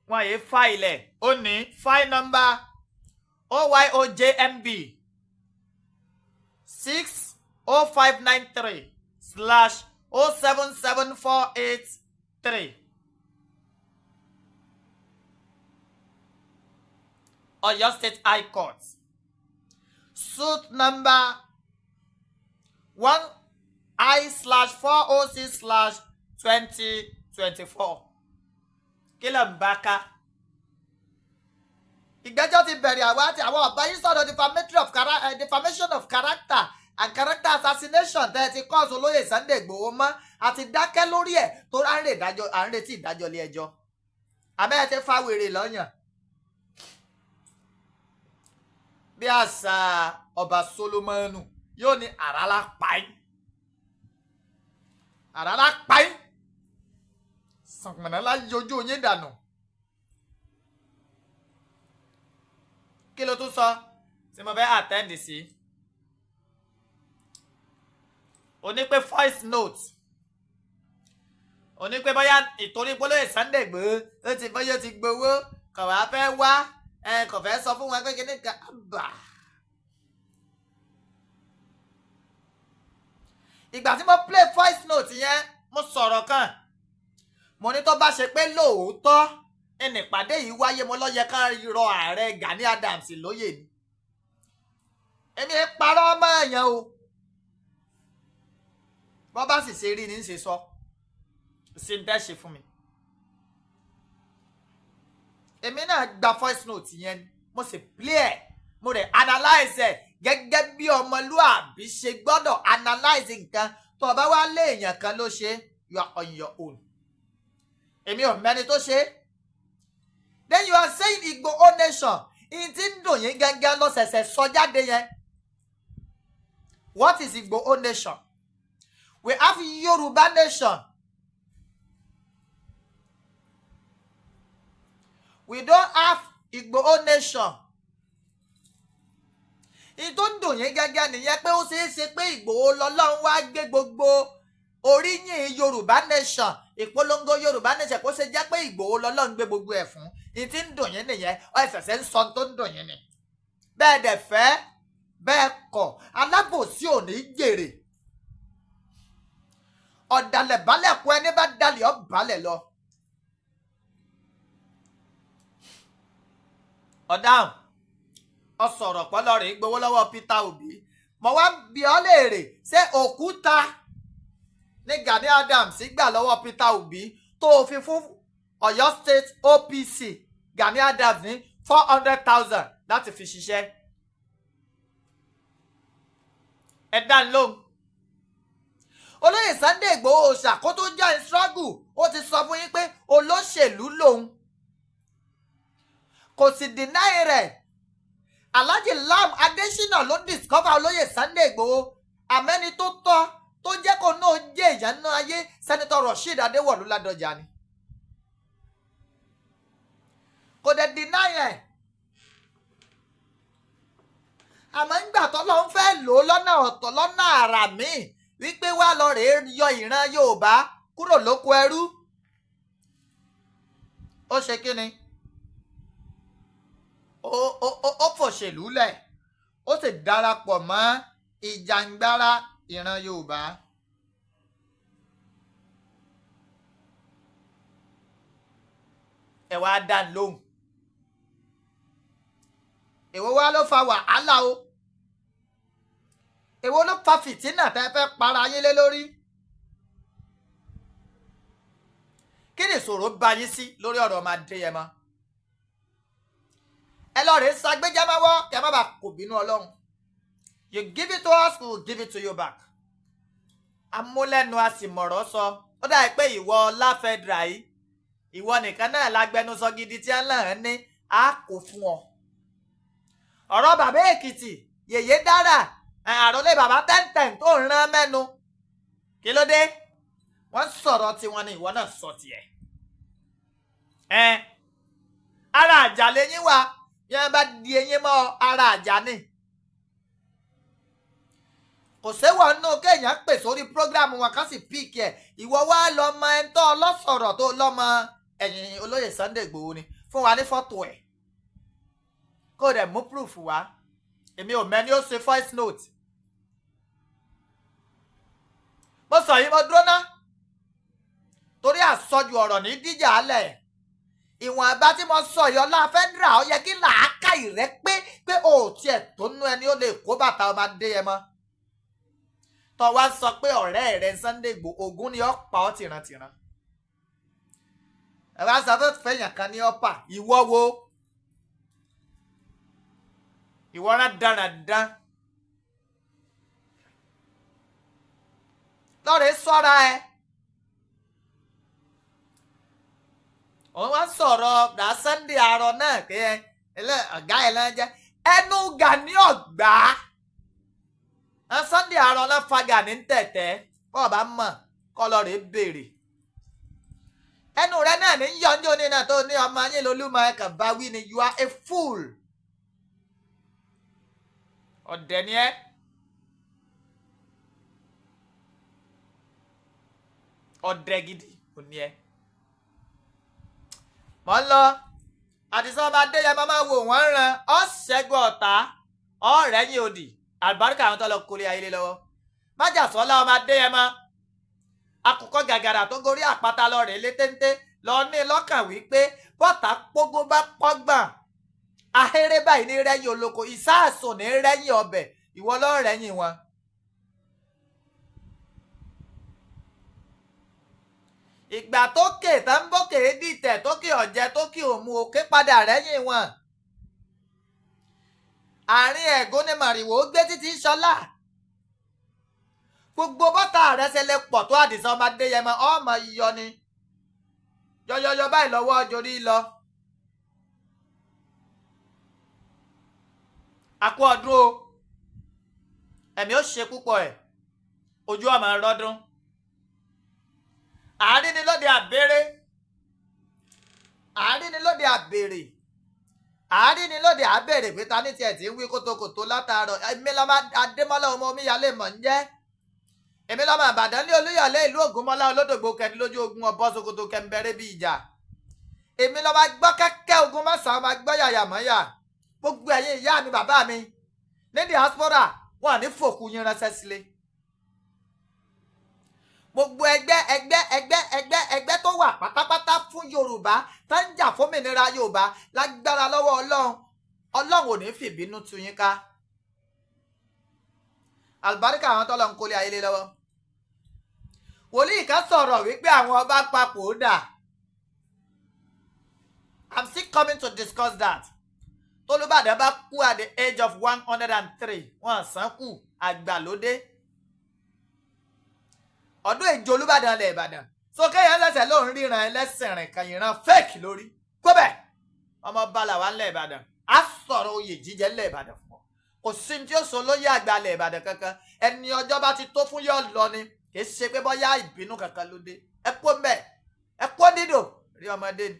wọn yìí fáìlẹ̀ ó ní file number OYOJMB 60593/07748-3 Ọ̀yọ́ State High Court suit number 1I/406/2024 kí ló ń bá ká. ìgbẹ́jọ́ ti bẹ̀rẹ̀ àwọn àti àwọn ọ̀bá yìí sọ̀rọ̀ defamation of character and character assassination tẹ́ ẹ ti kọ́ọ̀sì olóyè Sunday Igboho mọ́ àti dákẹ́ lórí ẹ̀ tó à ń retí ìdájọ́ ilé ẹjọ́ àmọ́ ẹ ti fa wèrè lọ́yàn. bí àṣà ọba Solomoni yóò ní àràlá pàì sànpọ̀nà láyọjú yín dànù. kí ló tún sọ tí mo fẹ́ àtẹ́ǹdì sí onípe voice note onípe bóyá ìtorí polóyè Sunday Igboho ó ti bóyá ó ti gbowó kò wá fẹ́ wá kò fẹ́ sọ fún wọn pé kí ní ká bà. ìgbà tí mo play voice note yẹn mo sọ̀rọ̀ kan mo ní tó bá ṣe pé lóòótọ́ ìpàdé yìí wáyé mo lọ́yẹ ká rọ ààrẹ Gani Adams lóyè ni èmi ń parọ́ ọmọ èèyàn o bọ́ bá sì ṣe rí ní ṣe sọ sí ń tẹ́ṣe fún mi. èmi náà gba voice note yẹn mo sì play ẹ̀ mo rẹ̀ analyze ẹ̀ gẹ́gẹ́ bí ọmọlúàbí ṣe gbọ́dọ̀ analyze nǹkan tó o bá wá lé èèyàn kan ló ṣe you are on your own. èmi ò mẹ́ni tó ṣe é. Then you are saying Igboho nation in ti ń dùn yín gángan lọ ṣẹ̀ṣẹ̀ sọ jáde yẹn. What is Igboho nation? We have Yoruba nation. We don't have Igboho nation. Ìtò ń dùn yín gángan nìyẹn pé ó ṣeé ṣe pé Igboho lọ́lọ́run wá gbé gbogbo oríyìn Yorùbá nation ìpolongo Yorùbá nation kó ṣe jẹ́ pé Igboho lọ́lọ́run gbé gbogbo ẹ̀ fún ìtì ń dùn yín nìyẹn ẹ̀sẹ̀sẹ̀ ń sọ tó ń dùn yín ni bẹ́ẹ̀ dẹ̀ fẹ́ bẹ́ẹ̀ kọ̀ alábòsí ò ní jèrè ọ̀dàlẹ̀ balẹ̀ kú ẹni bá dalẹ̀ ọ́ balẹ̀ lọ. ọ̀dáhùn ọ sọ̀rọ̀ pọ́lọ́ rẹ̀ gbowó lọ́wọ́ Peter Obi mo wá bi ọ́ léèrè ṣé òkúta ní Gani Adams gbà lọ́wọ́ Peter Obi tó fi fún Ọ̀yọ́ State OPC Gani Adams ní 400,000 láti fi ṣiṣẹ́ ẹ dá lóhùn. Olóyè Sunday Igboho ṣàkótó join struggle ó ti sọ fún yín pé olóṣèlú lòun kò sì deny rẹ̀. Alhaji Lam Adesina ló discover Olóyè Sunday Igboho àmẹ́ni tó tọ́ tó jẹ́ kó náà jẹ́ ìyànná ayé Senator Rasheed Adéwọ̀lú Ládọjà ni kò dẹ̀ deny ẹ̀. Àmọ́ ńgbà tọ́lọ́ ń fẹ́ lò ó lọ́nà ọ̀tọ̀ lọ́nà àrà míì wípé wá lọ rèé yọ ìran Yorùbá kúrò lóko ẹrú ó ṣe kí ni ó fòṣèlú lẹ̀ ó sì darapọ̀ mọ́ ìjàngbara ìran Yorùbá. ẹ wá dá lóhùn èwo wá ló fa wàhálà o èwo ló fa fìtínà tẹ́ fẹ́ para yín lé lórí kí ni ìṣòro bá yín sí lórí ọ̀rọ̀ ọmọ Adéyẹmọ ẹ lọ rèé sagbéjámọ́wọ́ kí ẹ má bàa kò bínú Ọlọ́run you give it to us we will give it to you back. Amúlẹ́nu a sì mọ̀rọ̀ sọ ó dà pé ìwọ láfẹ́dra yìí ìwọ nìkan náà lágbẹnusọ gidi tí a ń làn án ní a kò fún ọ. Ọ̀rọ̀ bàbá Èkìtì yèyé dára àròlé bàbá tẹ́ntẹ́n tó ń rán mẹ́nu kí ló dé wọ́n sọ̀rọ̀ tiwọn ni ìwọ náà sọ tiẹ̀. Ara àjà lẹ́yìn wa bí wọ́n bá di eyín mọ́ ara àjà ni. Kò séwọ̀ nínú kéèyàn pè sórí prógrámù wọn kan sì píìkì ẹ̀ ìwọ wá lọ́mọ ẹni tó ọlọ́sọ̀rọ̀ tó lọ́mọ ẹ̀yìn Olóyè Sunday Igboho ni fún wa ní fọ́tò ẹ̀ kó dẹ̀ mú proof wá èmi ò mẹ́ni ó ṣe voice note. Mo sọ yìí mo dúró ná torí àsọjù ọ̀rọ̀ ní díjà alẹ̀ ìwọ̀n àbá tí mo sọ yìí ọlá fẹ́dra ó yẹ kí làákàyè rẹ pé ó tiẹ̀ tó nú ẹni ó lè kó bàtà ọmọ Adéyẹmọ tó wá sọ pé ọ̀rẹ́ rẹ̀ Sunday Igboho Ògún ni ó pa ọ́ tìrantìran ẹ wá sọ fún fẹ̀yàn kan ní ọ́pà ìwọ wo ìwọ rán dáradára lọ́rẹ̀ sọ́ra ẹ òun wá sọ̀rọ̀ dá Sunday àárọ̀ náà pé ọ̀gá ẹ̀ lọ́n jẹ́ ẹnu Gani ọ̀gbá Sunday àárọ̀ náà fa Gani ń tẹ̀tẹ̀ bọ́ọ̀ bá mọ̀ kọ́ lọ́rẹ̀ béèrè ẹnu rẹ náà ní yọjọ́ ní náà tó ní ọmọ yín lolúmọ ẹ̀kàn bá wí ni you are a fool ọ̀dẹ̀ ni ẹ́ ọ̀dẹ̀ gidi ò ní ẹ́ mọ́ ń lọ Àdìsán ọmọ Adéyẹmọ máa wò wọ́n ràn ọ́ ṣẹ́gun ọ̀tá ọ̀rẹ́ yín òdì àlùbáríkà àwọn tó lọ kórè ayé lọ́wọ́ májàsọ́lá ọmọ Adéyẹmọ akùkọ gàgàrà tó gorí àpáta lọ rè létéńté lọ ní lọ́kàn wípé bọ́tà pógó bá pọ́gbọ̀n ahéré báyìí ní rẹ́yìn olóko ìsáàsùn ní rẹ́yìn ọbẹ̀ ìwọ ló rẹ́yìn wọn. ìgbà tókè tá ń bókè dìtẹ̀ tókè ọ̀jẹ̀ tókè òmu òkè padà rẹ́yìn wọn. àárín ẹ̀gún ni màrìwò gbé títí ṣọlá gbogbo bọ́tà rẹ̀ ṣe lè pọ̀ tó Àdìsán ọmọ Adéyẹmọ ọmọ yíyọ ni yọyọyọ báyìí lọ́wọ́ ọjọ́rí lọ. àkú ọdún o ẹ̀mí ó ṣe púpọ̀ ẹ̀ ojú ọmọ rọdún àárín ni lóde àbèrè àárín ni lóde àbèrè àárín ni lóde àbèrè pé ta ní tiẹ̀ tí ń wí kótókòtó látàárọ̀ èmi lọ́mọ Adémọ́lá ọmọ omíyalé mọ̀ ń jẹ́ èmi lọ́mọ Ìbàdàn ní Olúyọ̀lé ìlú Ògúnmọ́lá olódògbò kẹrin lójú ogun ọbọ̀ Sókótó kẹmbẹ̀rẹ̀ bí ìjà èmi lọ́mọ gbọ́ kẹ́kẹ́ ogun mọ́sàn-án ọmọ gbọ́ yàyàmọ́yà gbogbo ẹ̀yin ìyá mi bàbá mi ní diaspora wọn ní fòkú yín ránṣẹ́ sílé gbogbo ẹgbẹ́ tó wà pátápátá fún Yorùbá tó ń jà fómìnira Yorùbá lágbára lọ́wọ́ Ọlọ́run ọlọ́run ò ní fìbínú tú yín ká àlùbáríkà àwọn tọ́lọ̀ ń kólé ayé lé lọ́wọ́ wòlíì kan sọ̀rọ̀ wípé àwọn ọba papò dà I'm still coming to discuss that tólúbàdàn bá kú at the age of 103 wọ́n sàn kù àgbàlódé ọdún ìjọ olúbàdàn lẹ̀ ìbàdàn sókè yẹn lẹ́sẹ̀ ló ń ríran ẹlẹ́sìn rìn kan ìran fake lórí kóbẹ̀ ọmọ bala wa ńlẹ̀ ìbàdàn á sọ̀rọ̀ oyè jíjẹ ńlẹ̀ ìbàdàn fún ọ kò sí ní tí ó sọ lóyè àgbà ńlẹ̀ ìbàdàn kankan ẹni ọjọ́ bá ti tó fún yọ lọ ni kì í ṣe pé bọ́yá ìbínú kankan ló dé ẹ kó mbẹ ẹ kó dídò rí ọmọdé ni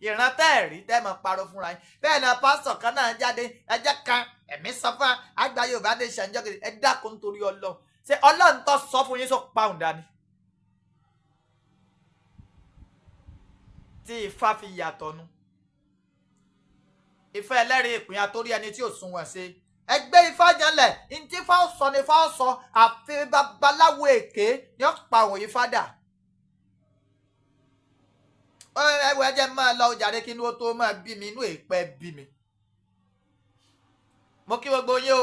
ìran tẹ́ẹ̀rí tẹ́ẹ̀mọ̀ parọ́ fúnra yín bẹ́ẹ̀ ni pásítọ̀ kan náà jáde ẹjẹ́ kan ẹ̀mí sọ fún àgbà Yorùbá dé ṣàǹjọ́ kejì ẹ dákun nítorí Ọlọ́run ṣé Ọlọ́run tó sọ fún yín sọ pound dání tí Ifá fi yàtọ̀ nu Ifá ẹlẹ́rìí ìpín àtórí ẹni tí ò sunwọ̀n ṣe ẹgbẹ́ Ifá janlẹ̀ ntí Ifá sọ ni Ifá sọ àfi babaláwo èké ni ó pa òun Ifá dà ẹwọ ẹjẹ máa lọ jàre kí inú ó tó máa bí mi inú èèpẹ̀ bí mi mo kí gbogbo yín o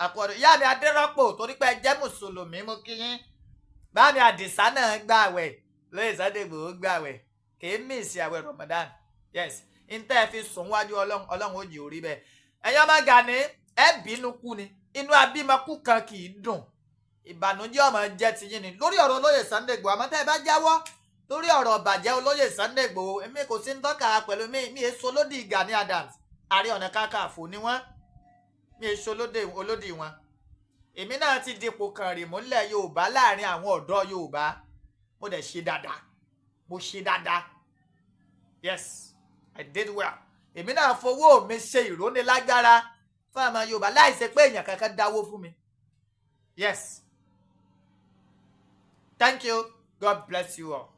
àkọọdọ ìyá mi Adérọ́pò torí pé ẹ jẹ́ mùsùlùmí mo kí yín bá mi Àdìsá náà gbààwẹ̀ lóye Sunday Igboho gbààwẹ̀ kì í mísì àwẹ̀ Ramadan yes ntẹ́ ẹ fi sùn wájú Ọlọ́run ó jì orí bẹ́ẹ̀ ẹ̀yin ọmọ Gani ẹ bínú kú ni inú abímọkú kan kì í dùn ìbànújẹ́ ọmọ jẹ́ ti yín ni lórí ọ̀rọ̀ olóyè Sunday Igboho àmọ́ tẹ́ ẹ bá jáwọ́ lórí ọ̀rọ̀ ọ̀bàjẹ́ olóyè Sunday Igboho èmi kò sí ń tọ́ka pẹ̀lú mi èso lódì Gani Adams Ààrẹ Ọ̀nà Kakanfò ni wọ́n mi èso olódì wọn èmi náà ti dipò kan rì múlẹ̀ Yorùbá láàrin àwọn ọ̀dọ́ Yorùbá mo dẹ̀ ṣe dáadáa mo ṣe dáadáa yes I did well èmi náà fowó mi ṣe ìrónilágbára fún àwọn Yorùbá láì ṣe pé èèyàn kankan dáwó fún mi yes thank you God bless you all.